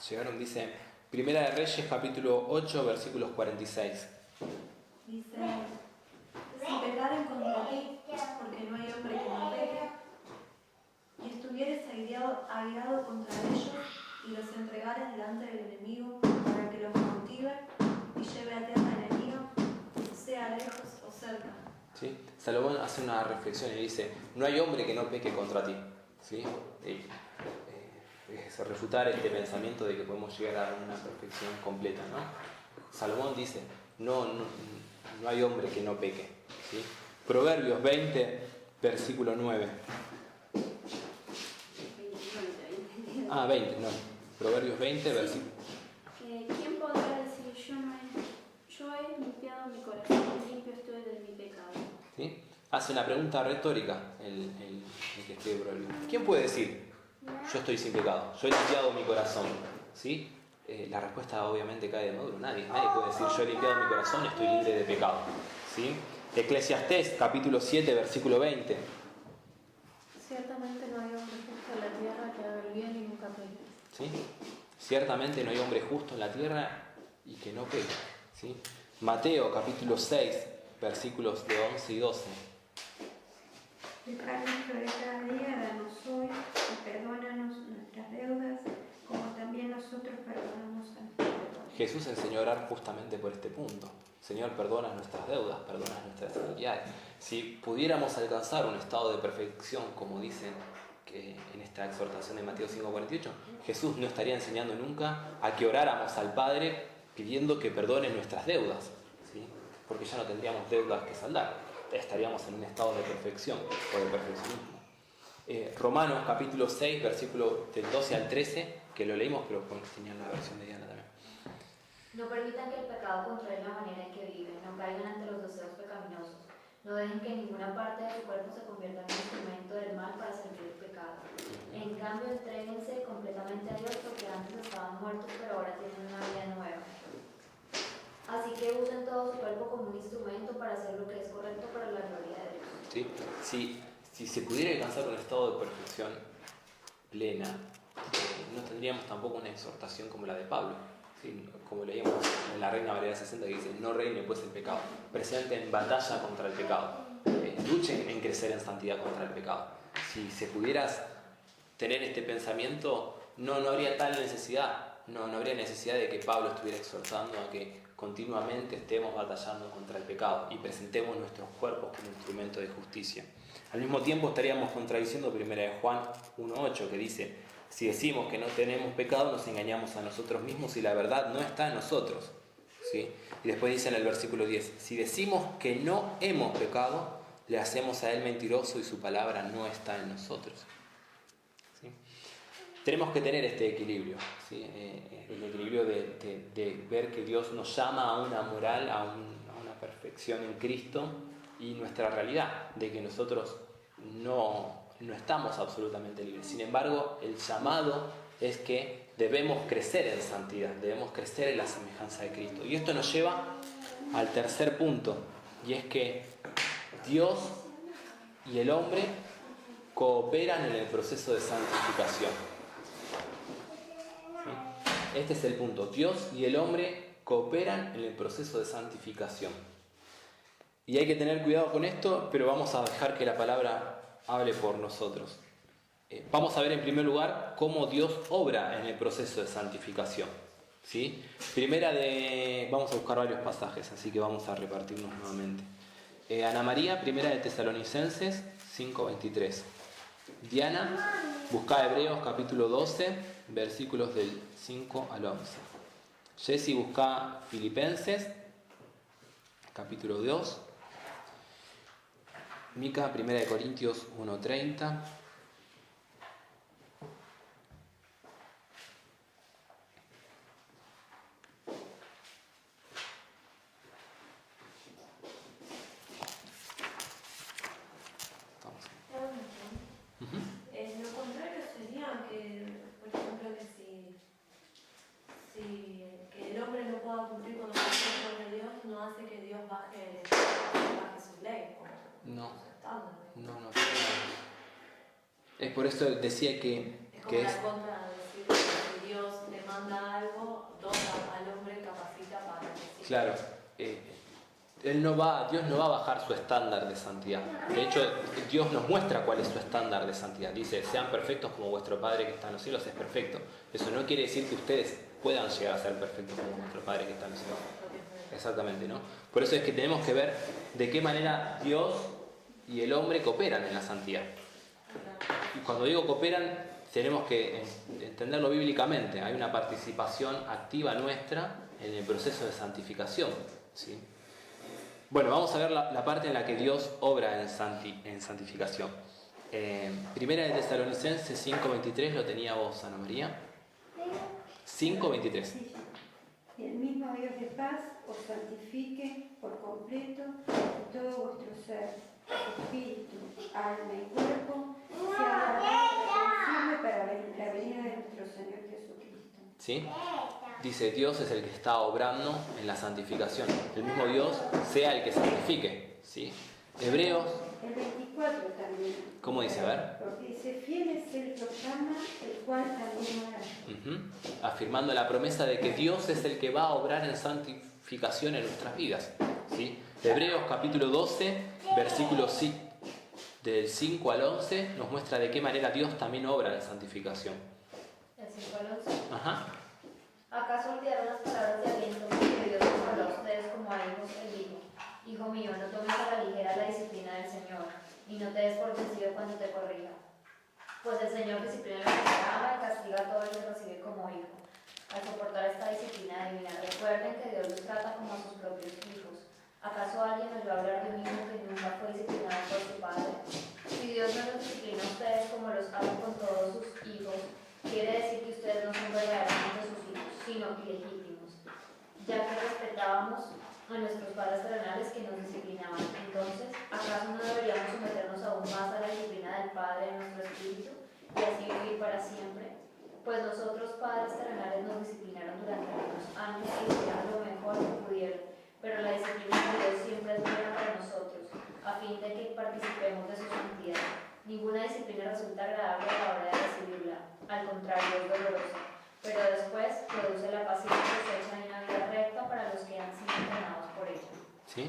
S2: llegaron, dice Primera de Reyes, capítulo 8, versículos 46.
S3: Dice, si pecaren contra ti, porque no hay hombre que no peque, y estuvieres airado contra ellos, y los entregares delante del enemigo, para que los cautive y lleve a tierra enemiga, sea lejos o cerca.
S2: ¿Sí? Salomón hace una reflexión y dice, no hay hombre que no peque contra ti. ¿Sí? Es refutar este pensamiento de que podemos llegar a una perfección completa, ¿no? Salomón dice, no hay hombre que no peque. ¿Sí? Proverbios 20, versículo 9. 20, no. Proverbios 20, versículo.
S6: ¿Quién podrá decir, yo he limpiado mi corazón y limpio estoy de mi pecado?
S2: ¿Sí? Hace una pregunta retórica el que escribe Proverbios. ¿Quién puede decir, yo estoy sin pecado, yo he limpiado mi corazón? ¿Sí? La respuesta obviamente cae de maduro. Nadie puede decir, yo he limpiado mi corazón, estoy libre de pecado. ¿Sí? Eclesiastés, capítulo 7, versículo 20.
S7: Ciertamente no hay hombre justo en la tierra que haga el bien y nunca peque.
S2: ¿Sí? Ciertamente no hay hombre justo en la tierra y que no peque. ¿Sí? Mateo, capítulo 6, versículos de 11 y 12.
S4: El pan nuestro de cada día, danos hoy, y perdónanos nuestras deudas, como también nosotros perdonamos a nuestros deudores.
S2: Jesús enseñó a orar justamente por este punto. Señor, perdona nuestras deudas, perdona nuestras iniquidades. Si pudiéramos alcanzar un estado de perfección, como dicen que en esta exhortación de Mateo 5:48, Jesús no estaría enseñando nunca a que oráramos al Padre pidiendo que perdone nuestras deudas, ¿sí? Porque ya no tendríamos deudas que saldar. Estaríamos en un estado de perfección o de perfeccionismo. Romanos capítulo 6, versículo del 12 al 13, que lo leímos, pero tenían la versión de Diana también.
S5: No permitan que el pecado controle la manera en que viven, no caigan ante los deseos pecaminosos. No dejen que ninguna parte de su cuerpo se convierta en un instrumento del mal para servir el pecado. En cambio, entréguense completamente a Dios, porque antes estaban muertos, pero ahora tienen una vida nueva. Así que usen todo su cuerpo como un instrumento para hacer lo que es correcto para la gloria de Dios.
S2: ¿Sí? Si se pudiera alcanzar un estado de perfección plena, no tendríamos tampoco una exhortación como la de Pablo. ¿Sí? Como leíamos en la Reina Valera 60, que dice, no reine pues el pecado. Presenten batalla contra el pecado. Luchen en crecer en santidad contra el pecado. Si se pudieras tener este pensamiento, no habría tal necesidad. No habría necesidad de que Pablo estuviera exhortando a que continuamente estemos batallando contra el pecado y presentemos nuestros cuerpos como instrumento de justicia. Al mismo tiempo estaríamos contradiciendo 1 Juan 1:8, que dice, si decimos que no tenemos pecado, nos engañamos a nosotros mismos y la verdad no está en nosotros. ¿Sí? Y después dice en el versículo 10, si decimos que no hemos pecado, le hacemos a él mentiroso y su palabra no está en nosotros. ¿Sí? Tenemos que tener este equilibrio, ¿sí? El equilibrio de ver que Dios nos llama a una moral, a una perfección en Cristo, y nuestra realidad de que nosotros no estamos absolutamente libres. Sin embargo, el llamado es que debemos crecer en santidad, debemos crecer en la semejanza de Cristo. Y esto nos lleva al tercer punto, y es que Dios y el hombre cooperan en el proceso de santificación. ¿Sí? Este es el punto. Dios y el hombre cooperan en el proceso de santificación. Y hay que tener cuidado con esto, pero vamos a dejar que la palabra hable por nosotros. Vamos a ver en primer lugar cómo Dios obra en el proceso de santificación. ¿Sí? Vamos a buscar varios pasajes, así que vamos a repartirnos nuevamente. Ana María, primera de Tesalonicenses 5:23. Diana, busca Hebreos capítulo 12, versículos del 5 al 11. Jessy, busca Filipenses capítulo 2. Mica, primera de Corintios 1:30.
S3: baje su ley,
S2: No.
S3: su estándar.
S2: No. Es por eso decía que
S3: Es como la contra de decir que si Dios le manda algo, dota al hombre, capacita para decir.
S2: Claro, Dios no va a bajar su estándar de santidad. De hecho, Dios nos muestra cuál es su estándar de santidad. Dice, sean perfectos como vuestro Padre que está en los cielos es perfecto. Eso no quiere decir que ustedes puedan llegar a ser perfectos como vuestro Padre que está en los cielos. Exactamente, ¿no? Por eso es que tenemos que ver de qué manera Dios y el hombre cooperan en la santidad. Y cuando digo cooperan, tenemos que entenderlo bíblicamente. Hay una participación activa nuestra en el proceso de santificación, ¿sí? Bueno, vamos a ver la parte en la que Dios obra en santificación. Primera de Tesalonicenses 5:23, lo tenía vos, Ana María. 5:23.
S4: Sí. El mismo Dios de paz os santifique por completo y todo vuestro ser, espíritu, alma y cuerpo, sea guardado para la venida de nuestro Señor Jesucristo.
S2: ¿Sí? Dice, Dios es el que está obrando en la santificación. El mismo Dios sea el que santifique, ¿sí? Hebreos.
S4: El 24 también.
S2: ¿Cómo dice? A ver.
S4: Porque dice, fiel es el que os llama, el cual también hará.
S2: Afirmando la promesa de que Dios es el que va a obrar en santificación en nuestras vidas, ¿sí? Hebreos capítulo 12, versículos del 5 al 11, nos muestra de qué manera Dios también obra en santificación.
S5: ¿El 5 al 11?
S2: Ajá.
S5: ¿Acaso olvidaron las palabras de aliento que Dios nos habló a ustedes como a hijos? Él dijo, hijo mío, no tomes a la ligera la disciplina del Señor, y no te des por vencido cuando te corrija. Pues el Señor disciplina al que ama y castiga a todo el que recibe como hijo. Al soportar esta disciplina divina, recuerden que Dios los trata como a sus propios hijos. ¿Acaso alguien oyó hablar de un hijo que nunca fue disciplinado por su padre? Si Dios no los disciplina a ustedes como los hace con todos sus hijos, quiere decir que ustedes no son verdaderamente sus hijos, sino ilegítimos, ya que respetábamos a nuestros padres terrenales que nos disciplinaban. Entonces, ¿acaso no deberíamos someternos aún más a la disciplina del Padre de nuestro espíritu y así vivir para siempre? Pues nosotros, padres terrenales, nos disciplinaron durante algunos años y hicieron lo mejor que pudieron, pero la disciplina de Dios siempre es buena para nosotros, a fin de que participemos de su santidad. Ninguna disciplina resulta agradable a la hora de recibirla, al contrario, es dolorosa, pero después produce la paz y la cosecha de una vida recta para los que han sido entrenados por ella.
S2: ¿Sí?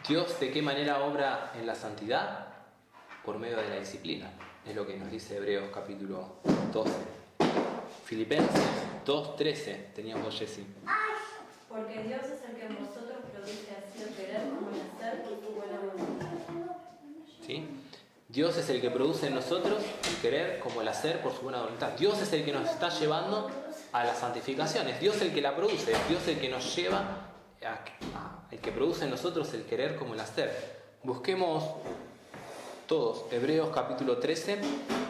S2: ¿Dios de qué manera obra en la santidad? Por medio de la disciplina. Es lo que nos dice Hebreos capítulo 12. Filipenses 2:13. Teníamos Jessy.
S3: Porque Dios es el que en vosotros produce así el querer como el hacer por su buena voluntad.
S2: ¿Sí? Dios es el que produce en nosotros el querer como el hacer por su buena voluntad. Dios es el que nos está llevando a la santificación. Es Dios el que la produce. Es Dios el que nos lleva el que produce en nosotros el querer como el hacer. Busquemos todos Hebreos capítulo 13,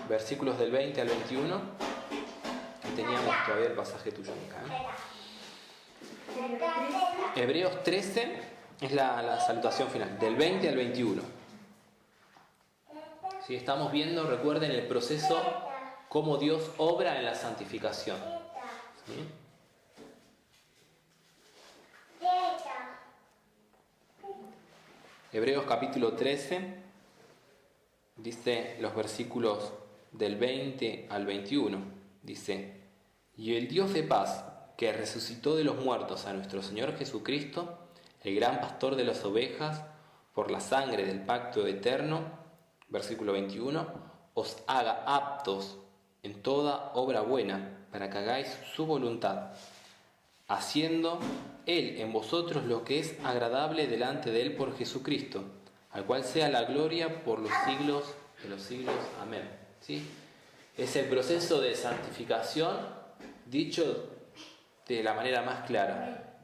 S2: versículos del 20 al 21. Teníamos todavía el pasaje tuyo, Mica, Hebreos 13 es la salutación final, del 20 al 21. ¿Sí? Estamos viendo, recuerden, el proceso, cómo Dios obra en la santificación. ¿Sí? Hebreos capítulo 13 dice los versículos del 20 al 21. Dice, y el Dios de paz, que resucitó de los muertos a nuestro Señor Jesucristo, el gran pastor de las ovejas, por la sangre del pacto eterno, versículo 21, os haga aptos en toda obra buena, para que hagáis su voluntad, haciendo Él en vosotros lo que es agradable delante de Él por Jesucristo, al cual sea la gloria por los siglos de los siglos. Amén. ¿Sí? Es el proceso de santificación dicho de la manera más clara.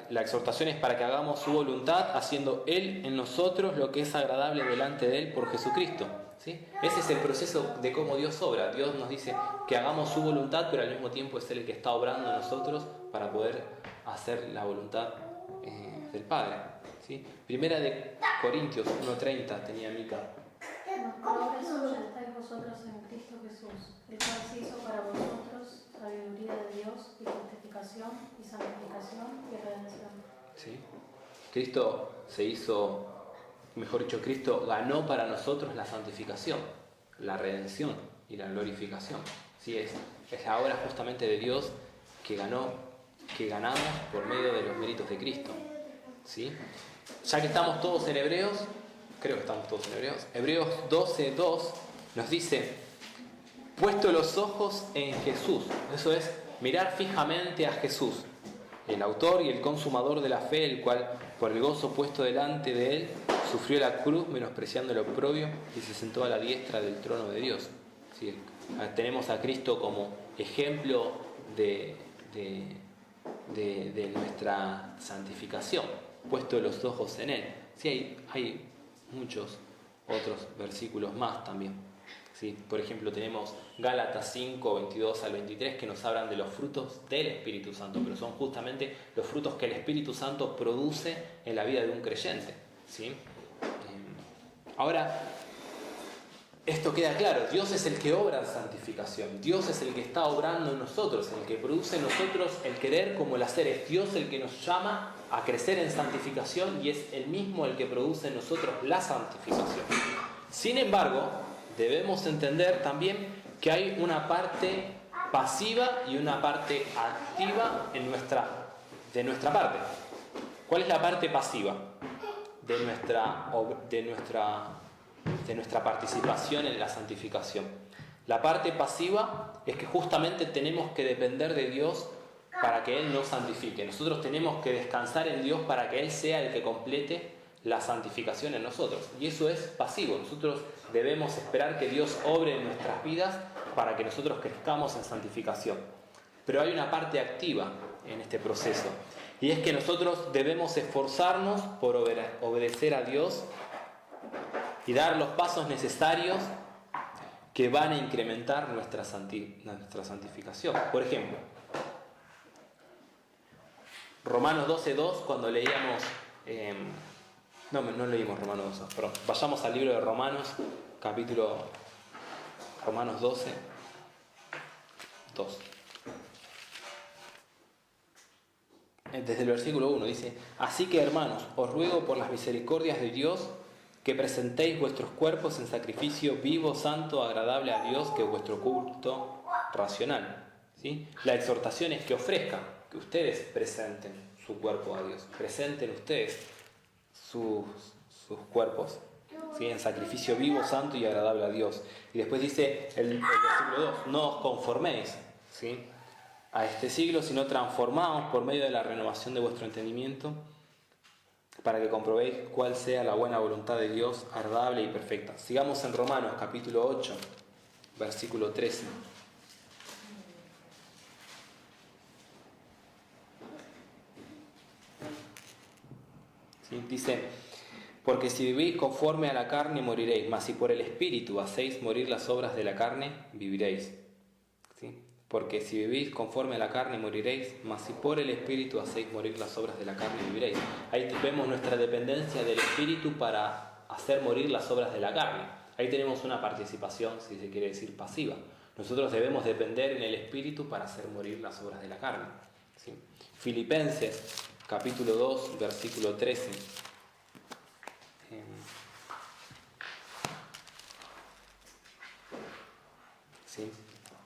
S2: La exhortación es para que hagamos su voluntad, haciendo Él en nosotros lo que es agradable delante de Él por Jesucristo. ¿Sí? Ese es el proceso de cómo Dios obra. Dios nos dice que hagamos su voluntad, pero al mismo tiempo es Él el que está obrando en nosotros para poder hacer la voluntad del Padre. ¿Sí? Primera de Corintios 1:30 tenía Mica.
S7: Por obra suya estáis vosotros en Cristo Jesús, el cual se hizo para vosotros sabiduría de Dios y justificación y santificación y redención.
S2: Cristo se hizo, mejor dicho, Cristo ganó para nosotros la santificación, la redención y la glorificación. ¿Sí? Es la obra justamente de Dios que ganamos por medio de los méritos de Cristo. ¿Sí? Ya que estamos todos en Hebreos, creo que estamos todos en Hebreos, Hebreos 12:2 nos dice: puesto los ojos en Jesús, eso es, mirar fijamente a Jesús, el autor y el consumador de la fe, el cual, por el gozo puesto delante de él, sufrió la cruz, menospreciando el oprobio, y se sentó a la diestra del trono de Dios. ¿Sí? Tenemos a Cristo como ejemplo de nuestra santificación, puesto los ojos en él. Sí, hay muchos otros versículos más también. ¿Sí? Por ejemplo, tenemos Gálatas 5, 22 al 23, que nos hablan de los frutos del Espíritu Santo, pero son justamente los frutos que el Espíritu Santo produce en la vida de un creyente. ¿Sí? Ahora, esto queda claro: Dios es el que obra en santificación, Dios es el que está obrando en nosotros, el que produce en nosotros el querer como el hacer. Es Dios el que nos llama a crecer en santificación y es Él mismo el que produce en nosotros la santificación. Sin embargo, debemos entender también que hay una parte pasiva y una parte activa de nuestra parte. ¿Cuál es la parte pasiva de nuestra participación en la santificación? La parte pasiva es que justamente tenemos que depender de Dios para que Él nos santifique. Nosotros tenemos que descansar en Dios para que Él sea el que complete la santificación en nosotros. Y eso es pasivo. Nosotros debemos esperar que Dios obre en nuestras vidas para que nosotros crezcamos en santificación. Pero hay una parte activa en este proceso, y es que nosotros debemos esforzarnos por obedecer a Dios y dar los pasos necesarios que van a incrementar nuestra santificación. Por ejemplo, Romanos 12:2, cuando leíamos... No leímos Romanos 12, perdón. Vayamos al libro de Romanos, Romanos 12, 2. Desde el versículo 1 dice: así que, hermanos, os ruego por las misericordias de Dios que presentéis vuestros cuerpos en sacrificio vivo, santo, agradable a Dios, que es vuestro culto racional. ¿Sí? La exhortación es que ofrezcan, que ustedes presenten su cuerpo a Dios, presenten ustedes sus cuerpos, ¿sí? En sacrificio vivo, santo y agradable a Dios. Y después dice el versículo 2: no os conforméis, ¿sí?, a este siglo, sino transformaos por medio de la renovación de vuestro entendimiento, para que comprobéis cuál sea la buena voluntad de Dios, agradable y perfecta. Sigamos en Romanos capítulo 8, versículo 13. ¿Sí? Dice: porque si vivís conforme a la carne moriréis, mas si por el Espíritu hacéis morir las obras de la carne, viviréis. ¿Sí? Porque si vivís conforme a la carne moriréis, mas si por el Espíritu hacéis morir las obras de la carne, viviréis. Ahí vemos nuestra dependencia del Espíritu para hacer morir las obras de la carne. Ahí tenemos una participación, si se quiere decir, pasiva. Nosotros debemos depender en el Espíritu para hacer morir las obras de la carne. ¿Sí? Filipenses capítulo 2, versículo 13. ¿Sí?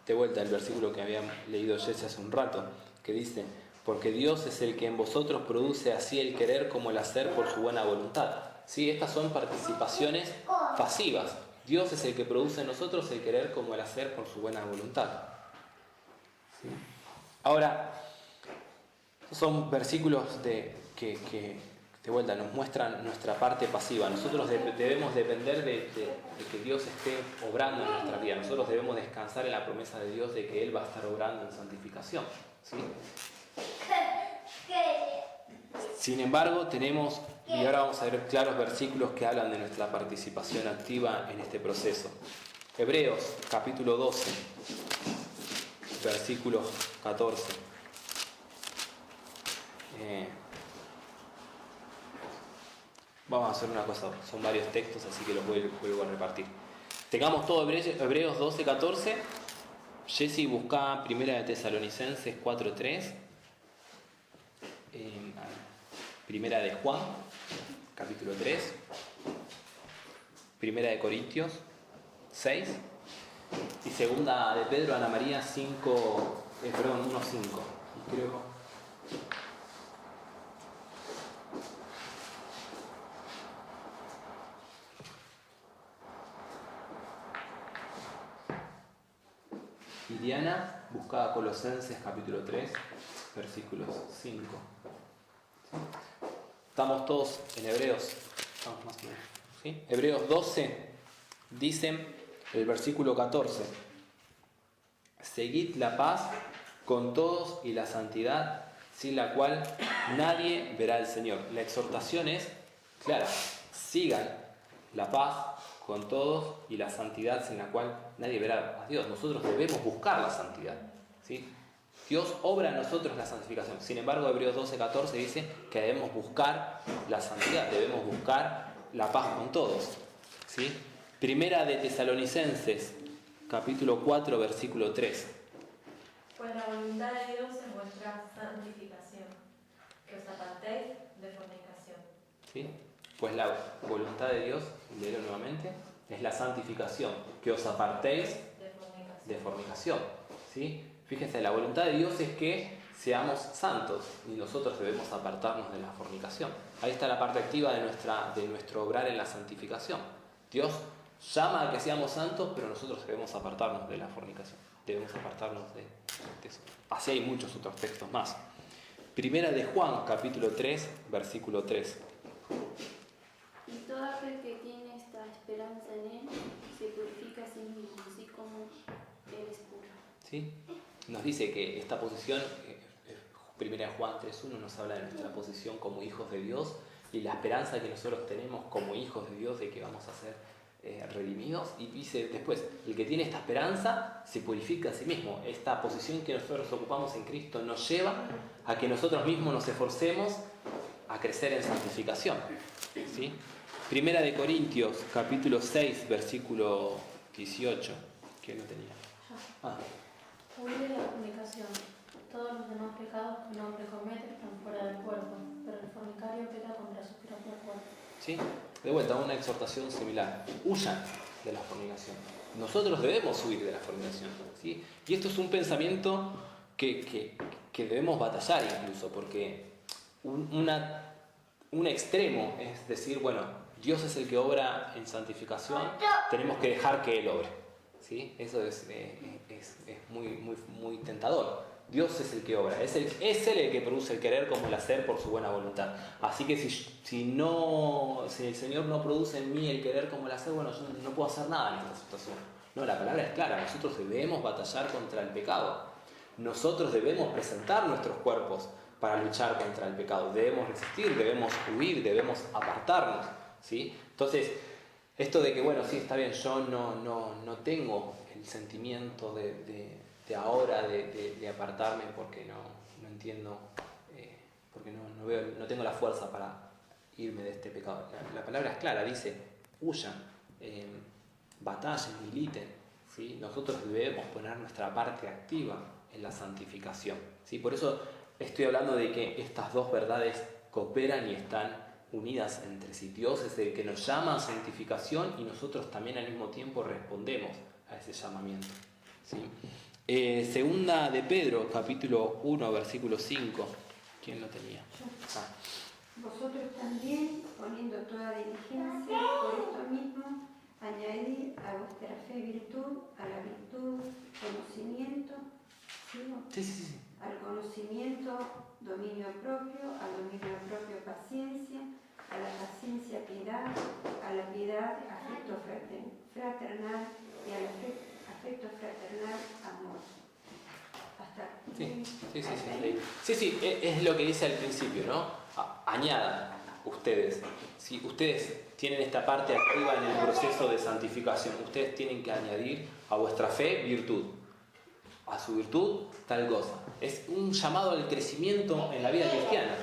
S2: De vuelta el versículo que había leído Jesse hace un rato, que dice: porque Dios es el que en vosotros produce así el querer como el hacer por su buena voluntad. ¿Sí? Estas son participaciones pasivas. Dios es el que produce en nosotros el querer como el hacer por su buena voluntad. ¿Sí? Ahora, son versículos que de vuelta nos muestran nuestra parte pasiva. Nosotros debemos depender de que Dios esté obrando en nuestra vida. Nosotros debemos descansar en la promesa de Dios de que Él va a estar obrando en santificación. ¿Sí? Sin embargo, tenemos, y ahora vamos a ver claros versículos que hablan de nuestra participación activa en este proceso. Hebreos capítulo 12, versículo 14. Vamos a hacer una cosa, son varios textos, así que los vuelvo a repartir. Tengamos todo Hebreos 12, 14. Jessy, busca 1 de Tesalonicenses 4, 3. Primera de Juan, capítulo 3. Primera de Corintios 6. Y segunda de Pedro, Ana María 1:5. Creo. Y Diana buscaba Colosenses capítulo 3, versículos 5. ¿Sí? Estamos todos en Hebreos. Estamos más o menos. ¿Sí? Hebreos 12 dicen el versículo 14. Seguid la paz con todos y la santidad, sin la cual nadie verá al Señor. La exhortación es clara: sigan la paz con todos y la santidad, sin la cual nadie verá a Dios. Nosotros debemos buscar la santidad, ¿sí? Dios obra en nosotros la santificación. Sin embargo, Hebreos 12:14 dice que debemos buscar la santidad, debemos buscar la paz con todos, ¿sí? Primera de Tesalonicenses, capítulo 4, versículo 3.
S3: Pues la voluntad de Dios es vuestra santificación, que os apartéis de fornicación.
S2: ¿Sí? Pues la voluntad de Dios, léelo nuevamente, es la santificación, que os apartéis de fornicación. ¿Sí? Fíjense, la voluntad de Dios es que seamos santos y nosotros debemos apartarnos de la fornicación. Ahí está la parte activa de nuestro obrar en la santificación. Dios llama a que seamos santos, pero nosotros debemos apartarnos de la fornicación. Debemos apartarnos de eso. Así hay muchos otros textos más. Primera de Juan, capítulo 3, versículo 3.
S6: Y todo aquel que tiene esta esperanza en Él se purifica a sí mismo, así como Él es puro.
S2: ¿Sí? Nos dice que esta posición, Primera de Juan 3.1 nos habla de nuestra posición como hijos de Dios y la esperanza que nosotros tenemos como hijos de Dios de que vamos a ser redimidos. Y dice después, el que tiene esta esperanza se purifica a sí mismo. Esta posición que nosotros ocupamos en Cristo nos lleva a que nosotros mismos nos esforcemos a crecer en santificación, ¿sí? Primera de Corintios, capítulo 6, versículo 18. ¿Quién lo tenía?
S7: Huir de la fornicación. Todos los demás pecados que un hombre comete están fuera del cuerpo, pero el fornicario peca contra su propio cuerpo.
S2: ¿Sí? De vuelta, una exhortación similar. Huyan de la fornicación. Nosotros debemos huir de la fornicación, ¿sí? Y esto es un pensamiento que debemos batallar incluso, porque un extremo es decir, bueno, Dios es el que obra en santificación, tenemos que dejar que Él obre, ¿sí? Eso es muy tentador. Dios es el que obra, es Él el que produce el querer como el hacer por su buena voluntad. Así que si el Señor no produce en mí el querer como el hacer, bueno, yo no puedo hacer nada en esta situación. No, la palabra es clara, nosotros debemos batallar contra el pecado. Nosotros debemos presentar nuestros cuerpos para luchar contra el pecado. Debemos resistir, debemos huir, debemos apartarnos, ¿sí? Entonces, esto de que, bueno, sí, está bien, yo no tengo el sentimiento de ahora de apartarme porque no entiendo, porque no tengo la fuerza para irme de este pecado. La palabra es clara, dice, huyan, batallen, militen, ¿sí? Nosotros debemos poner nuestra parte activa en la santificación, ¿sí? Por eso estoy hablando de que estas dos verdades cooperan y están unidas entre sí. Dios es el que nos llama a santificación y nosotros también al mismo tiempo respondemos a ese llamamiento, ¿sí? Segunda de Pedro, capítulo 1, versículo 5. ¿Quién lo tenía?
S4: Vosotros también, poniendo toda diligencia, por esto mismo, añadid a vuestra fe virtud, a la virtud conocimiento, ¿sigo?
S2: Sí.
S4: Al conocimiento dominio propio, al dominio propio paciencia, a la paciencia piedad, a la piedad afecto fraternal y al afecto fraternal amor.
S2: Sí, es lo que dice al principio, ¿no? Añadan ustedes. Si ustedes tienen esta parte activa en el proceso de santificación, ustedes tienen que añadir a vuestra fe virtud. A su virtud, tal cosa. Es un llamado al crecimiento en la vida cristiana.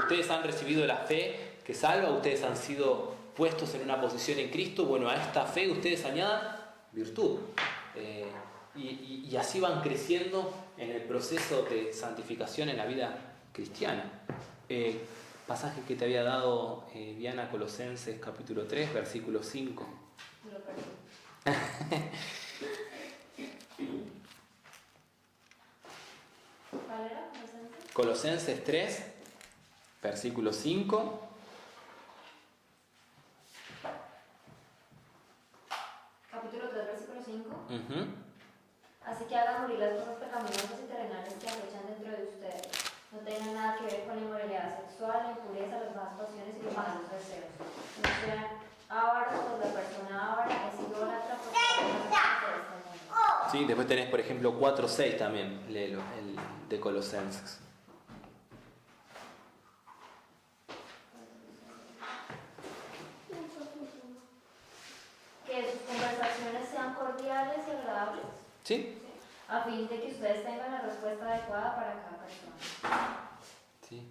S2: Ustedes han recibido la fe que salva, ustedes han sido puestos en una posición en Cristo. Bueno, a esta fe ustedes añadan virtud. Y así van creciendo en el proceso de santificación en la vida cristiana. pasaje que te había dado Diana, Colosenses capítulo 3, versículo 5.
S5: Lo perdí. ¿Cuál era?
S2: Colosenses 3, versículo 5.
S5: Capítulo 3, versículo 5.
S2: Uh-huh.
S5: Así que hagan morir las cosas pecaminosas y terrenales que acechan dentro de ustedes. No tengan nada que ver con la inmoralidad sexual, la impureza, las malas pasiones y los malos deseos. No sean ávaros, pues la persona ávara es idólatra porque de este mundo.
S2: Sí, después tenés, por ejemplo, 4:6 también, léelo, el de Colosenses.
S5: Que sus conversaciones sean cordiales y agradables.
S2: ¿Sí?
S5: A fin de que ustedes tengan la respuesta adecuada para cada persona.
S2: Sí.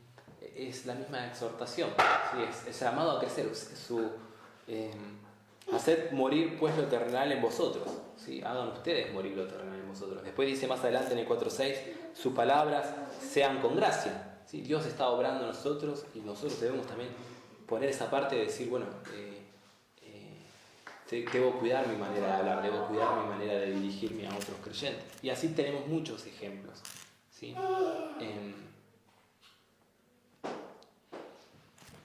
S2: Es la misma exhortación. Sí, es llamado a crecer. Haced morir pues lo terrenal en vosotros. ¿Sí? Hagan ustedes morir lo terrenal en vosotros. Después dice más adelante en el 4:6, sus palabras sean con gracia. ¿Sí? Dios está obrando en nosotros y nosotros debemos también poner esa parte de decir, bueno, debo cuidar mi manera de hablar, debo cuidar mi manera de dirigirme a otros creyentes. Y así tenemos muchos ejemplos. ¿Sí?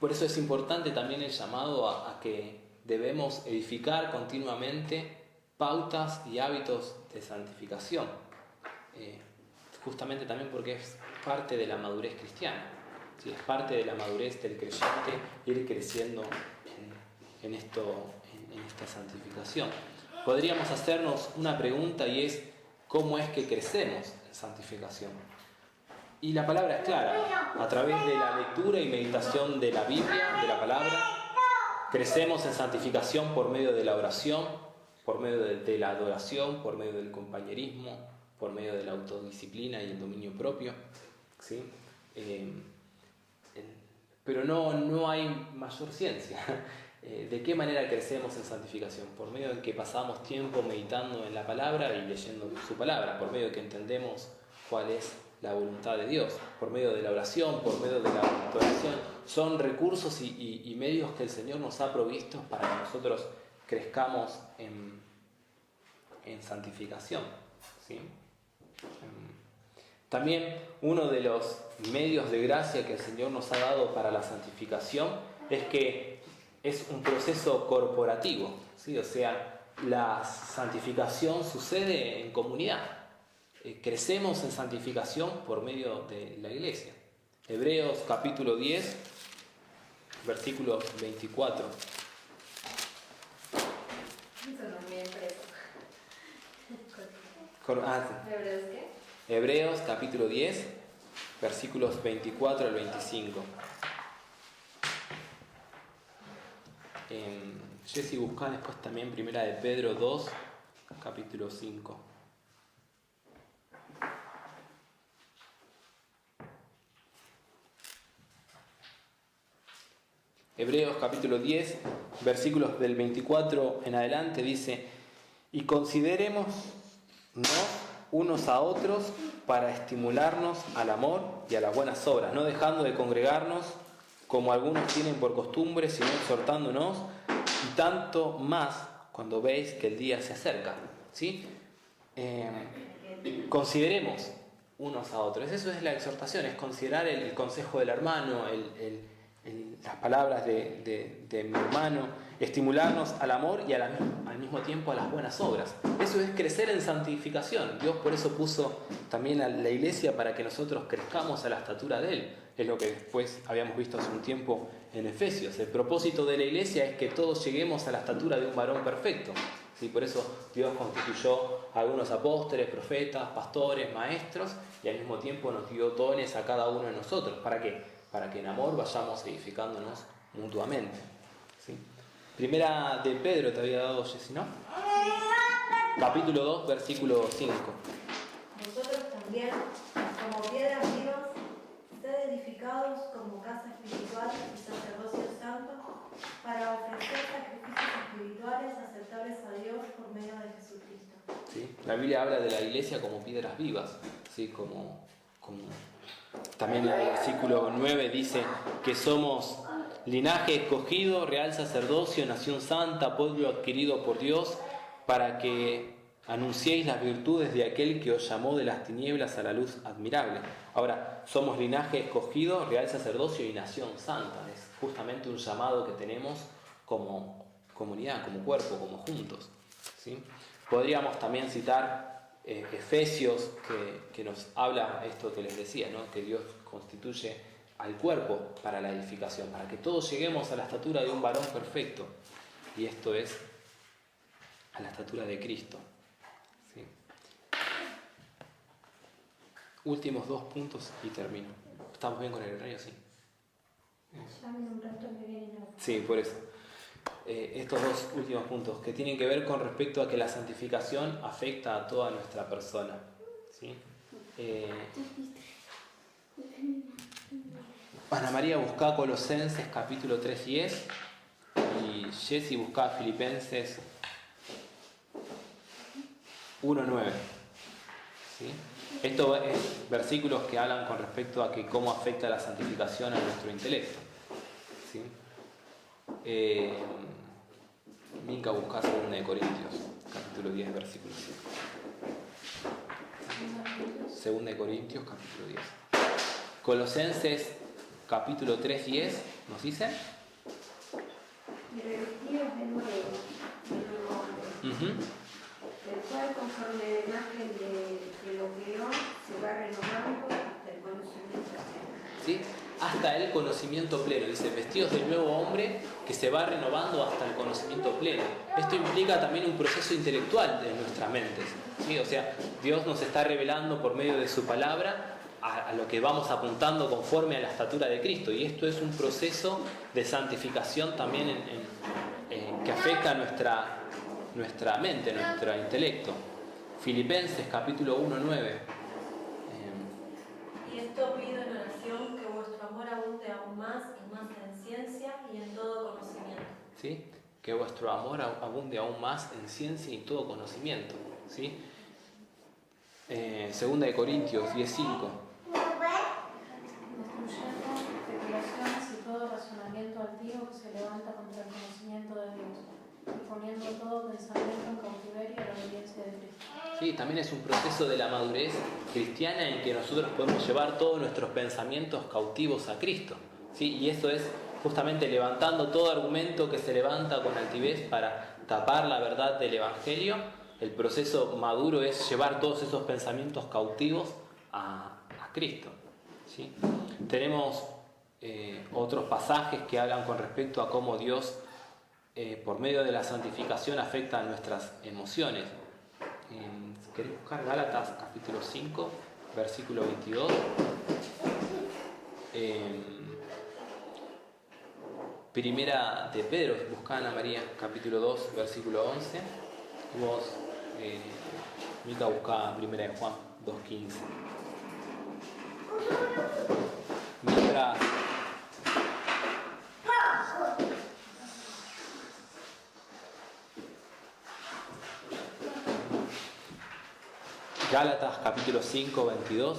S2: Por eso es importante también el llamado a que debemos edificar continuamente pautas y hábitos de santificación. Justamente también porque es parte de la madurez cristiana. ¿Sí? Es parte de la madurez del creyente ir creciendo en esta santificación. Podríamos hacernos una pregunta y es: ¿cómo es que crecemos en santificación? Y la palabra es clara: a través de la lectura y meditación de la Biblia, de la palabra, crecemos en santificación por medio de la oración, por medio de la adoración, por medio del compañerismo, por medio de la autodisciplina y el dominio propio. ¿Sí? Pero no hay mayor ciencia. ¿De qué manera crecemos en santificación? Por medio de que pasamos tiempo meditando en la palabra y leyendo su palabra, por medio de que entendemos cuál es la voluntad de Dios, por medio de la oración, por medio de la adoración. Son recursos y medios que el Señor nos ha provisto para que nosotros crezcamos en santificación. ¿Sí? También uno de los medios de gracia que el Señor nos ha dado para la santificación es que es un proceso corporativo, ¿sí? O sea, la santificación sucede en comunidad. Crecemos en santificación por medio de la iglesia. Hebreos capítulo 10, versículo 24.
S5: Sonó muy impreso.
S2: ¿Hebreos qué? Hebreos capítulo 10, versículos 24 al 25. Jessy, buscá después también Primera de Pedro 2, capítulo 5. Hebreos capítulo 10, versículos del 24 en adelante dice: y considerémonos unos a otros para estimularnos al amor y a las buenas obras, no dejando de congregarnos como algunos tienen por costumbre, sino exhortándonos, y tanto más cuando veis que el día se acerca. ¿Sí? Consideremos unos a otros. Eso es la exhortación, es considerar el consejo del hermano, las palabras de mi hermano, estimularnos al amor y al mismo tiempo a las buenas obras. Eso es crecer en santificación. Dios por eso puso también a la iglesia para que nosotros crezcamos a la estatura de Él. Es lo que después habíamos visto hace un tiempo en Efesios. El propósito de la iglesia es que todos lleguemos a la estatura de un varón perfecto. ¿Sí? Por eso Dios constituyó a algunos apóstoles, profetas, pastores, maestros, y al mismo tiempo nos dio dones a cada uno de nosotros. ¿Para qué? Para que en amor vayamos edificándonos mutuamente. ¿Sí? Primera de Pedro te había dado, Jessy, ¿no? Capítulo 2, versículo 5.
S3: Vosotros también, como piedras vivas, sed edificados como casa espiritual y sacerdocio santo, para ofrecer sacrificios espirituales aceptables a Dios por medio de Jesucristo.
S2: ¿Sí? La Biblia habla de la iglesia como piedras vivas, ¿sí? como También el versículo 9 dice que somos linaje escogido, real sacerdocio, nación santa, pueblo adquirido por Dios, para que anunciéis las virtudes de aquel que os llamó de las tinieblas a la luz admirable. Ahora, somos linaje escogido, real sacerdocio y nación santa. Es justamente un llamado que tenemos como comunidad, como cuerpo, como juntos, ¿sí? Podríamos también citar Efesios, que nos habla esto que les decía, ¿no? Que Dios constituye al cuerpo para la edificación, para que todos lleguemos a la estatura de un varón perfecto, y esto es a la estatura de Cristo, ¿sí? Últimos 2 puntos y termino. ¿Estamos bien con el horario? Sí.
S4: Ya en un rato me vienen a...
S2: Sí, por eso. Estos 2 últimos puntos que tienen que ver con respecto a que la santificación afecta a toda nuestra persona, ¿sí? Ana María buscá Colosenses capítulo 3:10 y Jessy buscá Filipenses 1:9, ¿sí? Estos es versículos que hablan con respecto a que cómo afecta la santificación a nuestro intelecto, ¿sí? Mica buscá 2 Corintios capítulo 10 versículo 5. 2 Corintios capítulo 10. Colosenses capítulo 3:10 nos dice:
S4: y revestidos de nuevo hombre, el cual conforme a la imagen de lo que creó se va renovando hasta el conocimiento pleno.
S2: ¿Sí? Hasta el conocimiento pleno, dice, vestidos del nuevo hombre que se va renovando hasta el conocimiento pleno. Esto implica también un proceso intelectual de nuestras mentes, ¿sí? O sea, Dios nos está revelando por medio de su palabra a lo que vamos apuntando conforme a la estatura de Cristo, y esto es un proceso de santificación también que afecta a nuestra mente, nuestro intelecto. Filipenses capítulo 1:9.
S3: Y esto pido en oración, que vuestro amor abunde aún más y más en ciencia y en todo conocimiento.
S2: ¿Sí? Que vuestro amor abunde aún más en ciencia y todo conocimiento, ¿sí? 2 Corintios 10:5.
S7: Destruyendo especulaciones y todo razonamiento altivo que se levanta contra el conocimiento de Dios, y poniendo todo pensamiento en cautiverio a la obediencia de Cristo.
S2: Sí, también es un proceso de la madurez cristiana en que nosotros podemos llevar todos nuestros pensamientos cautivos a Cristo, ¿sí? Y eso es justamente levantando todo argumento que se levanta con altivez para tapar la verdad del Evangelio. El proceso maduro es llevar todos esos pensamientos cautivos a Cristo, ¿sí? Tenemos otros pasajes que hablan con respecto a cómo Dios, por medio de la santificación, afecta a nuestras emociones. ¿Querés buscar Gálatas capítulo 5, versículo 22? Primera de Pedro, buscá Ana María, capítulo 2, versículo 11. Y vos, Mica, buscá Primera de Juan 2:15. Mientras Gálatas capítulo 5, 22.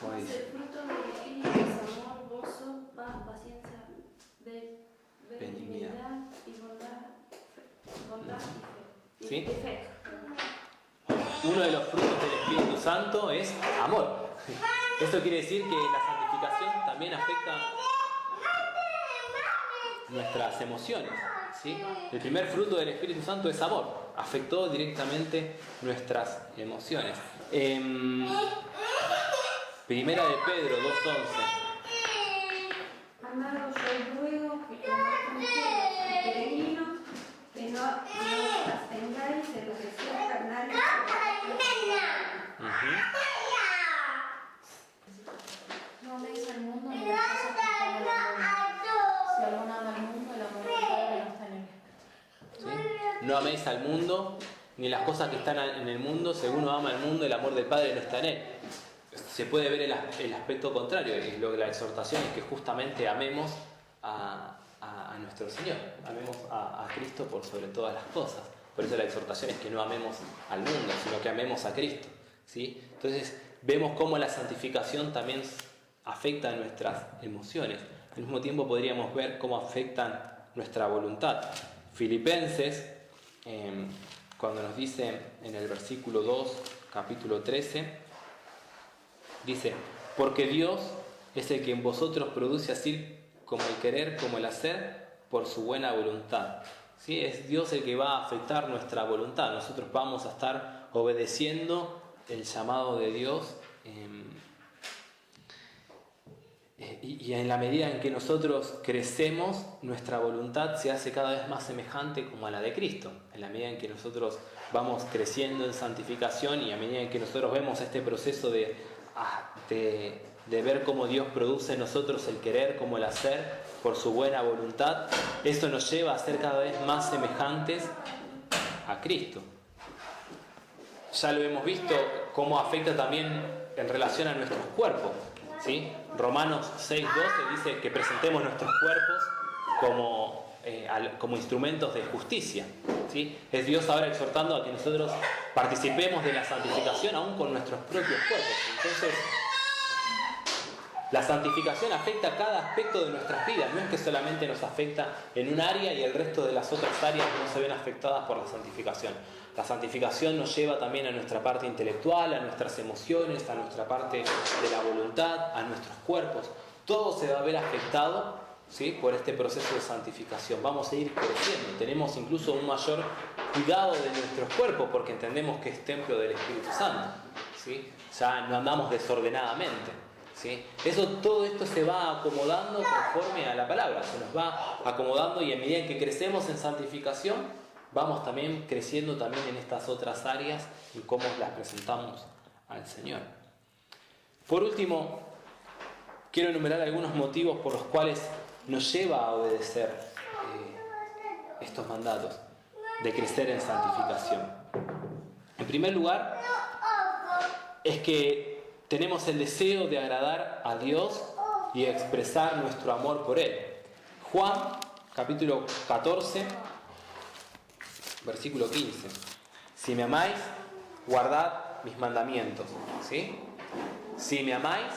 S2: ¿Cómo
S6: Mas
S2: dice?
S6: el fruto del Espíritu es amor, gozo, paz, paciencia, benignidad y bondad y fe.
S2: ¿Sí?
S6: Y fe.
S2: Uno de los frutos del Espíritu Santo es amor. Esto quiere decir que la santificación también afecta nuestras emociones, ¿sí? El primer fruto del Espíritu Santo es amor. Afectó directamente nuestras emociones. Primera de Pedro 2:11.
S4: Amados, yo ruego que como extranjeros y peregrinos, que no os abstengáis de los deseos carnales.
S7: No améis al mundo ni las cosas que están en el mundo. Si alguno ama al mundo, el amor del Padre no está en él.
S2: ¿Sí? No améis al mundo ni las cosas que están en el mundo. Si uno ama al mundo, el amor del Padre no está en él. Se puede ver el aspecto contrario, y lo de la exhortación es que justamente amemos a nuestro Señor, amemos a Cristo por sobre todas las cosas. Por eso la exhortación es que no amemos al mundo, sino que amemos a Cristo, ¿sí? Entonces vemos cómo la santificación también afecta a nuestras emociones. Al mismo tiempo podríamos ver cómo afectan nuestra voluntad. Filipenses, cuando nos dice en el versículo 2, capítulo 13, dice: porque Dios es el que en vosotros produce así como el querer como el hacer por su buena voluntad. ¿Sí? Es Dios el que va a afectar nuestra voluntad. Nosotros vamos a estar obedeciendo el llamado de Dios, y en la medida en que nosotros crecemos, nuestra voluntad se hace cada vez más semejante como a la de Cristo. En la medida en que nosotros vamos creciendo en santificación y a medida en que nosotros vemos este proceso de ver cómo Dios produce en nosotros el querer como el hacer por su buena voluntad, eso nos lleva a ser cada vez más semejantes a Cristo. Ya lo hemos visto cómo afecta también en relación a nuestros cuerpos, ¿sí? Romanos 6:12 dice que presentemos nuestros cuerpos como instrumentos de justicia, ¿sí? Es Dios ahora exhortando a que nosotros participemos de la santificación aún con nuestros propios cuerpos. Entonces, la santificación afecta a cada aspecto de nuestras vidas. No es que solamente nos afecta en un área y el resto de las otras áreas no se ven afectadas por la santificación. La santificación nos lleva también a nuestra parte intelectual, a nuestras emociones, a nuestra parte de la voluntad, a nuestros cuerpos. Todo se va a ver afectado, ¿sí?, por este proceso de santificación. Vamos a ir creciendo. Tenemos incluso un mayor cuidado de nuestros cuerpos porque entendemos que es templo del Espíritu Santo, ¿sí? Ya no andamos desordenadamente, ¿sí? Todo esto se va acomodando conforme a la palabra. Se nos va acomodando y a medida en que crecemos en santificación, vamos también creciendo también en estas otras áreas y cómo las presentamos al Señor. Por último, quiero enumerar algunos motivos por los cuales nos lleva a obedecer estos mandatos de crecer en santificación. En primer lugar, es que tenemos el deseo de agradar a Dios y expresar nuestro amor por Él. Juan, capítulo 14, versículo 15. Si me amáis, guardad mis mandamientos. ¿Sí? Si me amáis,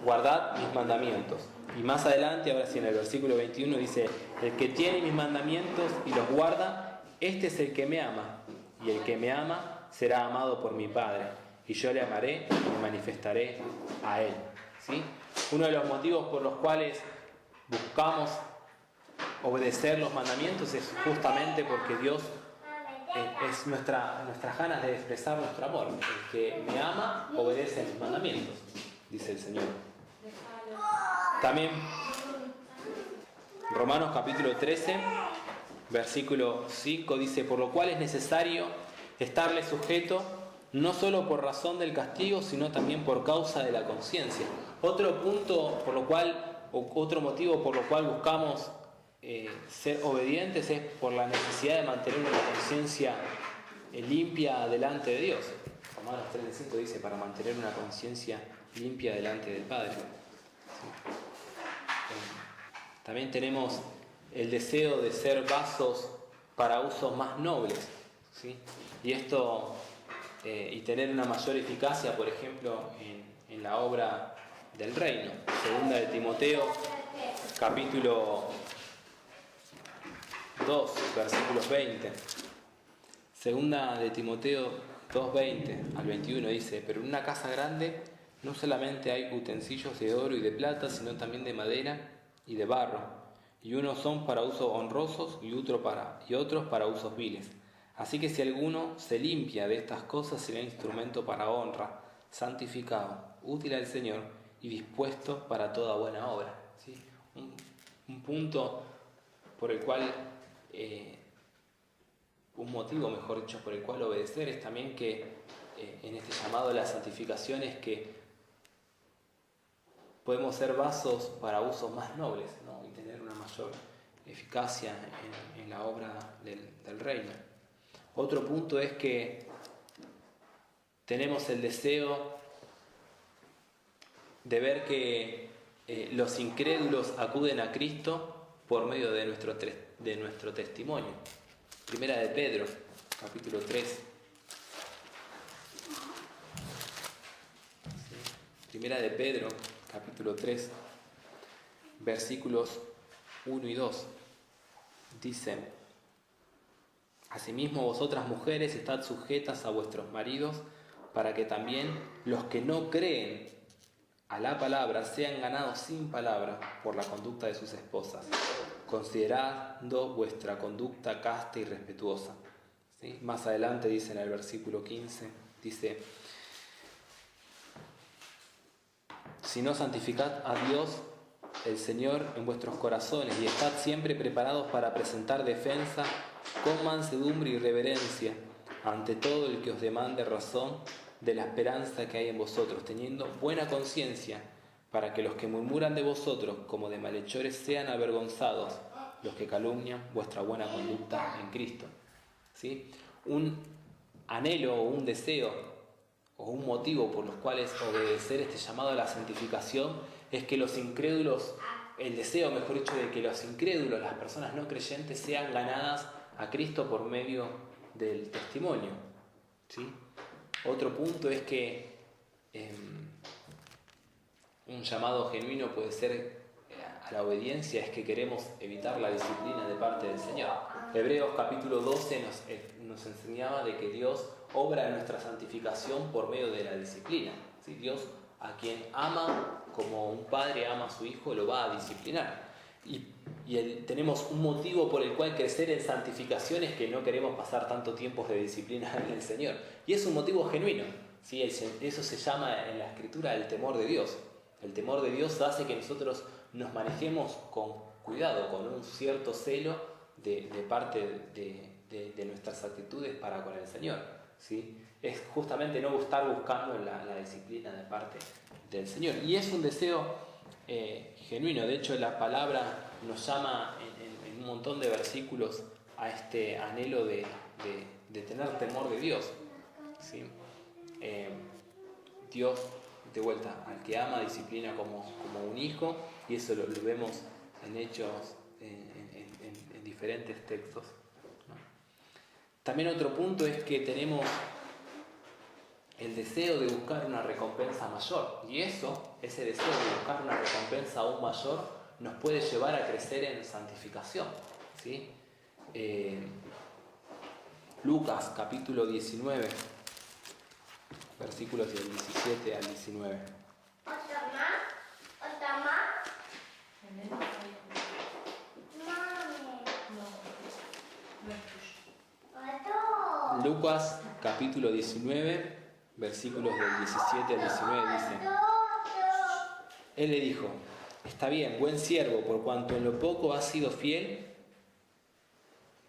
S2: guardad mis mandamientos. Y más adelante, ahora sí, en el versículo 21 dice: el que tiene mis mandamientos y los guarda, este es el que me ama. Y el que me ama será amado por mi Padre. Y yo le amaré y me manifestaré a él. ¿Sí? Uno de los motivos por los cuales buscamos obedecer los mandamientos es justamente porque Dios es nuestras ganas de expresar nuestro amor. El que me ama obedece a mis mandamientos, dice el Señor. También Romanos capítulo 13, versículo 5 dice: por lo cual es necesario estarle sujeto, no solo por razón del castigo, sino también por causa de la conciencia. Otro punto por lo cual, o otro motivo por lo cual buscamos ser obedientes es por la necesidad de mantener una conciencia limpia delante de Dios. Romanos 3:5 dice: para mantener una conciencia limpia delante del Padre. ¿Sí? También tenemos el deseo de ser vasos para usos más nobles, ¿sí? Y esto y tener una mayor eficacia, por ejemplo, en la obra del reino. Segunda de Timoteo, capítulo 2, versículos 20. Segunda de Timoteo 2:20 al 21 dice: pero en una casa grande no solamente hay utensilios de oro y de plata, sino también de madera y de barro, y unos son para usos honrosos y otros para usos viles. Así que si alguno se limpia de estas cosas, será instrumento para honra, santificado, útil al Señor y dispuesto para toda buena obra. ¿Sí? Un punto por el cual, un motivo, mejor dicho, por el cual obedecer es también que en este llamado a la santificación es que podemos ser vasos para usos más nobles, ¿no? Y tener una mayor eficacia en la obra del reino. Otro punto es que tenemos el deseo de ver que los incrédulos acuden a Cristo por medio de nuestro testimonio. Primera de Pedro, capítulo 3. Primera de Pedro, capítulo 3, versículos 1 y 2. Dice: asimismo vosotras mujeres estad sujetas a vuestros maridos, para que también los que no creen a la palabra sean ganados sin palabra por la conducta de sus esposas, considerando vuestra conducta casta y respetuosa. ¿Sí? Más adelante dice en el versículo 15, dice: si no, santificad a Dios el Señor en vuestros corazones y estad siempre preparados para presentar defensa con mansedumbre y reverencia ante todo el que os demande razón de la esperanza que hay en vosotros, teniendo buena conciencia, para que los que murmuran de vosotros como de malhechores sean avergonzados los que calumnian vuestra buena conducta en Cristo. ¿Sí? Un anhelo o un deseo o un motivo por los cuales obedecer este llamado a la santificación es que los incrédulos, el deseo, mejor dicho, de que los incrédulos, las personas no creyentes, sean ganadas a Cristo por medio del testimonio. ¿Sí? Otro punto es que un llamado genuino puede ser a la obediencia, es que queremos evitar la disciplina de parte del Señor. Hebreos capítulo 12 nos enseñaba de que Dios obra en nuestra santificación por medio de la disciplina. ¿Sí? Dios, a quien ama como un padre ama a su hijo, lo va a disciplinar. Tenemos un motivo por el cual crecer en santificación, es que no queremos pasar tanto tiempo de disciplina en el Señor. Y es un motivo genuino. ¿Sí? Eso se llama en la Escritura el temor de Dios. El temor de Dios hace que nosotros nos manejemos con cuidado, con un cierto celo de parte de nuestras actitudes para con el Señor. ¿Sí? Es justamente no estar buscando la disciplina de parte del Señor. Y es un deseo genuino. De hecho, la palabra nos llama en un montón de versículos a este anhelo de tener temor de Dios. ¿Sí? Dios, de vuelta, al que ama disciplina como un hijo, y eso lo vemos en Hechos, en diferentes textos, ¿no? También otro punto es que tenemos el deseo de buscar una recompensa mayor, y ese deseo de buscar una recompensa aún mayor nos puede llevar a crecer en santificación. ¿Sí? Lucas capítulo 19, versículos del 17 al 19. Lucas capítulo 19, versículos del 17 al 19 dice: él le dijo: está bien, buen siervo, por cuanto en lo poco has sido fiel,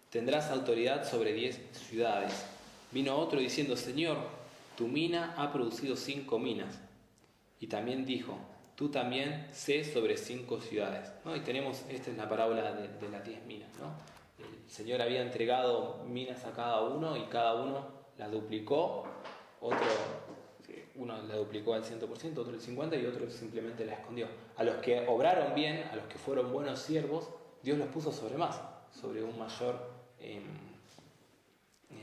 S2: tendrás autoridad sobre 10 ciudades. Vino otro diciendo: Señor, tu mina ha producido 5 minas. Y también dijo: tú también sé sobre 5 ciudades. ¿No? Y tenemos, esta es la parábola de las 10 minas, ¿no? El Señor había entregado minas a cada uno y cada uno las duplicó. Uno la duplicó al 100%, otro el 50% y otro simplemente la escondió. A los que obraron bien, a los que fueron buenos siervos, Dios los puso sobre más, sobre un mayor,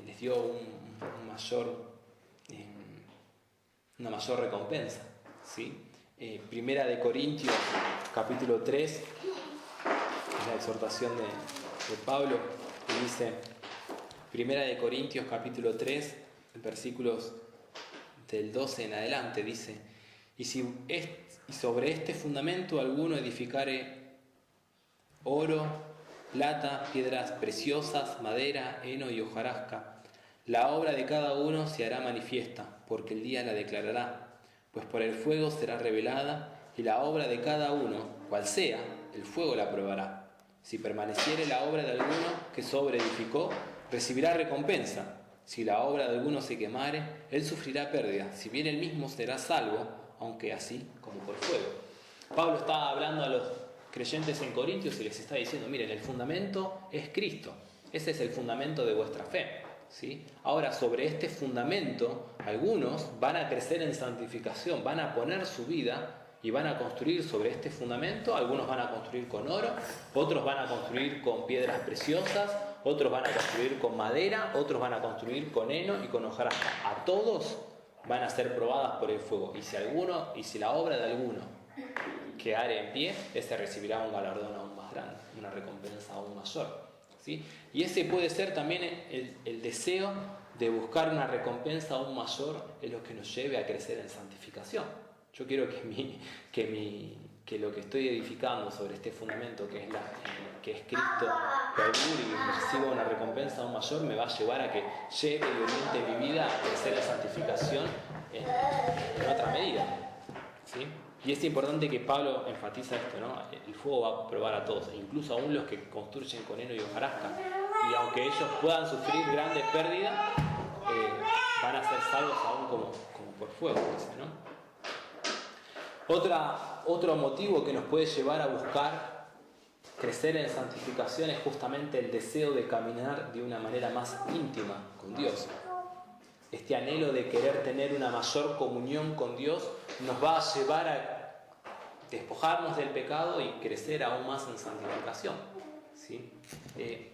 S2: les dio una mayor recompensa. ¿Sí? Primera de Corintios capítulo 3, la exhortación de Pablo, que dice, Primera de Corintios capítulo 3, versículos del 12 en adelante, dice: y sobre este fundamento alguno edificare oro, plata, piedras preciosas, madera, heno y hojarasca, la obra de cada uno se hará manifiesta, porque el día la declarará, pues por el fuego será revelada, y la obra de cada uno, cual sea, el fuego la probará. Si permaneciere la obra de alguno que sobreedificó, recibirá recompensa. Si la obra de alguno se quemare, él sufrirá pérdida, si bien él mismo será salvo, aunque así como por fuego. Pablo está hablando a los creyentes en Corintios y les está diciendo: miren, el fundamento es Cristo. Ese es el fundamento de vuestra fe. ¿Sí? Ahora, sobre este fundamento, algunos van a crecer en santificación, van a poner su vida y van a construir sobre este fundamento. Algunos van a construir con oro, otros van a construir con piedras preciosas, otros van a construir con madera, otros van a construir con heno y con hojarasca. A todos van a ser probadas por el fuego. Y si la obra de alguno quedare en pie, ese recibirá un galardón aún más grande, una recompensa aún mayor. ¿Sí? Y ese puede ser también el deseo de buscar una recompensa aún mayor, es lo que nos lleve a crecer en santificación. Yo quiero que lo que estoy edificando sobre este fundamento que es Cristo, perdure y reciba una recompensa aún mayor, me va a llevar a que lleve y oriente mi vida a crecer en santificación en otra medida. ¿Sí? Y es importante que Pablo enfatiza esto, ¿no? El fuego va a probar a todos, incluso aún los que construyen con heno y hojarasca. Y aunque ellos puedan sufrir grandes pérdidas, van a ser salvos aún como por fuego, dice, ¿no? Otro motivo que nos puede llevar a buscar crecer en santificación es justamente el deseo de caminar de una manera más íntima con Dios. Este anhelo de querer tener una mayor comunión con Dios nos va a llevar a despojarnos del pecado y crecer aún más en santificación. ¿Sí?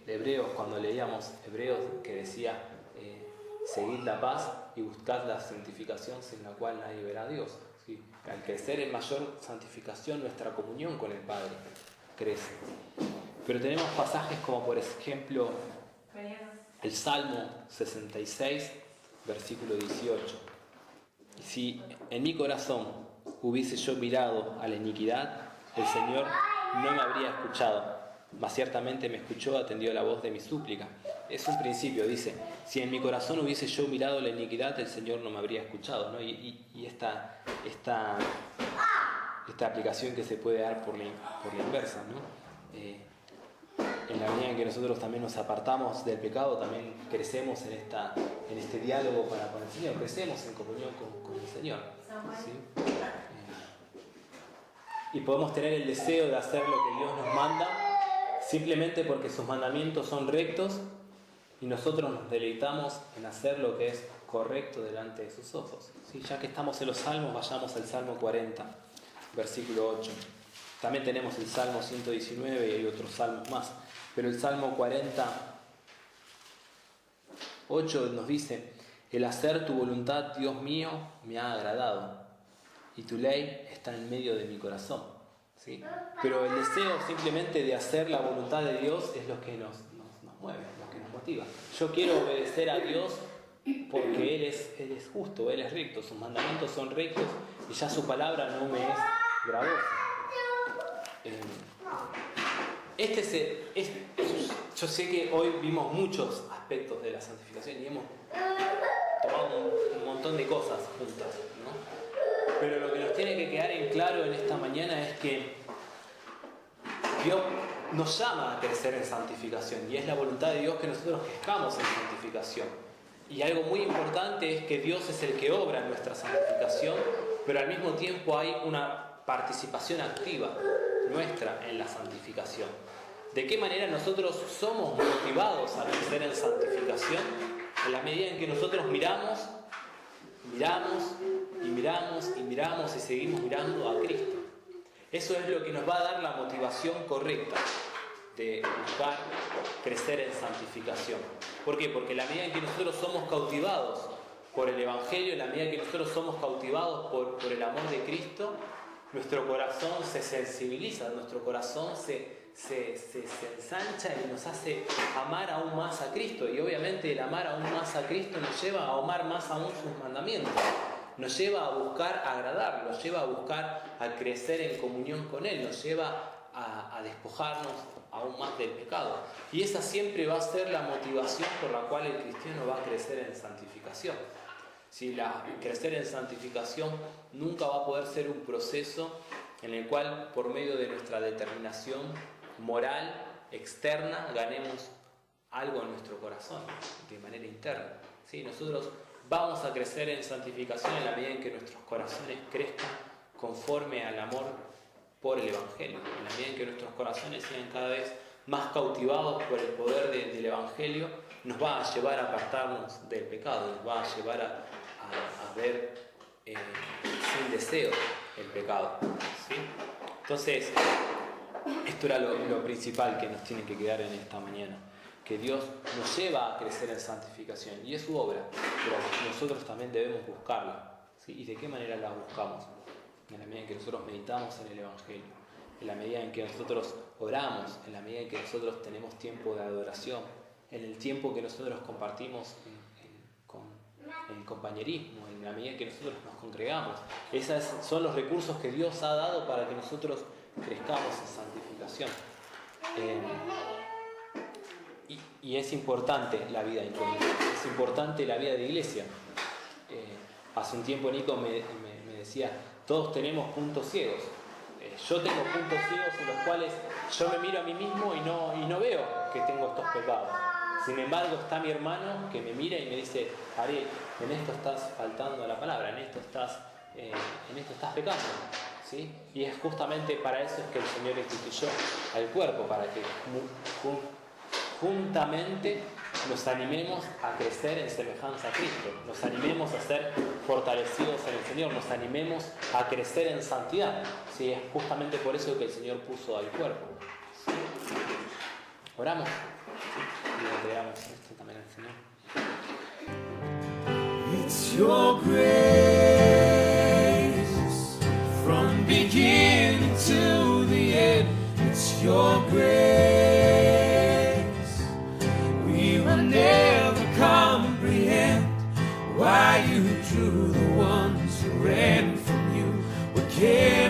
S2: Hebreos, cuando leíamos Hebreos, que decía seguid la paz y buscad la santificación sin la cual nadie verá a Dios. ¿Sí? Al crecer en mayor santificación, nuestra comunión con el Padre crece. Pero tenemos pasajes como por ejemplo el Salmo 66, versículo 18. Si en mi corazón hubiese yo mirado a la iniquidad, el Señor no me habría escuchado, mas ciertamente me escuchó, atendió la voz de mi súplica. Es un principio, dice, si en mi corazón hubiese yo mirado la iniquidad, el Señor no me habría escuchado, ¿no? Y esta aplicación que se puede dar por la inversa, ¿no? En la medida en que nosotros también nos apartamos del pecado, también crecemos en este diálogo con el Señor, crecemos en comunión con el Señor. ¿Sí? Y podemos tener el deseo de hacer lo que Dios nos manda, simplemente porque sus mandamientos son rectos y nosotros nos deleitamos en hacer lo que es correcto delante de sus ojos. ¿Sí? Ya que estamos en los salmos, vayamos al Salmo 40, versículo 8. También tenemos el Salmo 119 y hay otros salmos más. Pero el Salmo 40, 8 nos dice: el hacer tu voluntad, Dios mío, me ha agradado, y tu ley está en medio de mi corazón. ¿Sí? Pero el deseo simplemente de hacer la voluntad de Dios es lo que nos mueve, lo que nos motiva. Yo quiero obedecer a Dios porque Él es justo, Él es recto, sus mandamientos son rectos y ya su palabra no me es gravosa. Yo sé que hoy vimos muchos aspectos de la santificación y hemos tomado un montón de cosas juntas, ¿no? Pero lo que nos tiene que quedar en claro en esta mañana es que Dios nos llama a crecer en santificación y es la voluntad de Dios que nosotros crezcamos en santificación. Y algo muy importante es que Dios es el que obra en nuestra santificación, pero al mismo tiempo hay una participación activa nuestra en la santificación. ¿De qué manera nosotros somos motivados a crecer en santificación? En la medida en que nosotros miramos y seguimos mirando a Cristo. Eso es lo que nos va a dar la motivación correcta de buscar crecer en santificación. ¿Por qué? Porque en la medida en que nosotros somos cautivados por el Evangelio, en la medida en que nosotros somos cautivados por el amor de Cristo, nuestro corazón se sensibiliza, nuestro corazón se ensancha y nos hace amar aún más a Cristo. Y obviamente el amar aún más a Cristo nos lleva a amar más aún sus mandamientos, nos lleva a buscar agradarlo, nos lleva a buscar a crecer en comunión con Él, nos lleva a despojarnos aún más del pecado. Y esa siempre va a ser la motivación por la cual el cristiano va a crecer en santificación. Si crecer en santificación nunca va a poder ser un proceso en el cual por medio de nuestra determinación moral externa ganemos algo en nuestro corazón de manera interna. ¿Sí? Nosotros vamos a crecer en santificación en la medida en que nuestros corazones crezcan conforme al amor por el Evangelio, en la medida en que nuestros corazones sean cada vez más cautivados por el poder del Evangelio, nos va a llevar a apartarnos del pecado, nos va a llevar a ver sin deseo el pecado. ¿Sí? Entonces, esto era lo principal que nos tiene que quedar en esta mañana, que Dios nos lleva a crecer en santificación y es su obra, pero nosotros también debemos buscarla. ¿Sí? ¿Y de qué manera la buscamos? en la medida en que nosotros meditamos en el Evangelio, en la medida en que nosotros oramos, en la medida en que nosotros tenemos tiempo de adoración, en el tiempo que nosotros compartimos con el compañerismo, en la medida en que nosotros nos congregamos. Esos son los recursos que Dios ha dado para que nosotros crezcamos en santificación. Y es importante la vida en comunidad, es importante la vida de iglesia. Hace un tiempo Nico me decía, todos tenemos puntos ciegos. Yo tengo puntos ciegos en los cuales yo me miro a mí mismo y no veo que tengo estos pecados. Sin embargo, está mi hermano que me mira y me dice, Ariel, en esto estás faltando a la palabra, en esto estás pecando. ¿Sí? Y es justamente para eso es que el Señor instituyó al cuerpo, para que juntamente nos animemos a crecer en semejanza a Cristo, nos animemos a ser fortalecidos en el Señor, nos animemos a crecer en santidad. ¿Sí? Es justamente por eso que el Señor puso al cuerpo. ¿Sí? Oramos y le entregamos esto también al Señor.
S1: It's your grace from beginning to the end. It's your grace. We will never comprehend why you drew the ones who ran from you. What can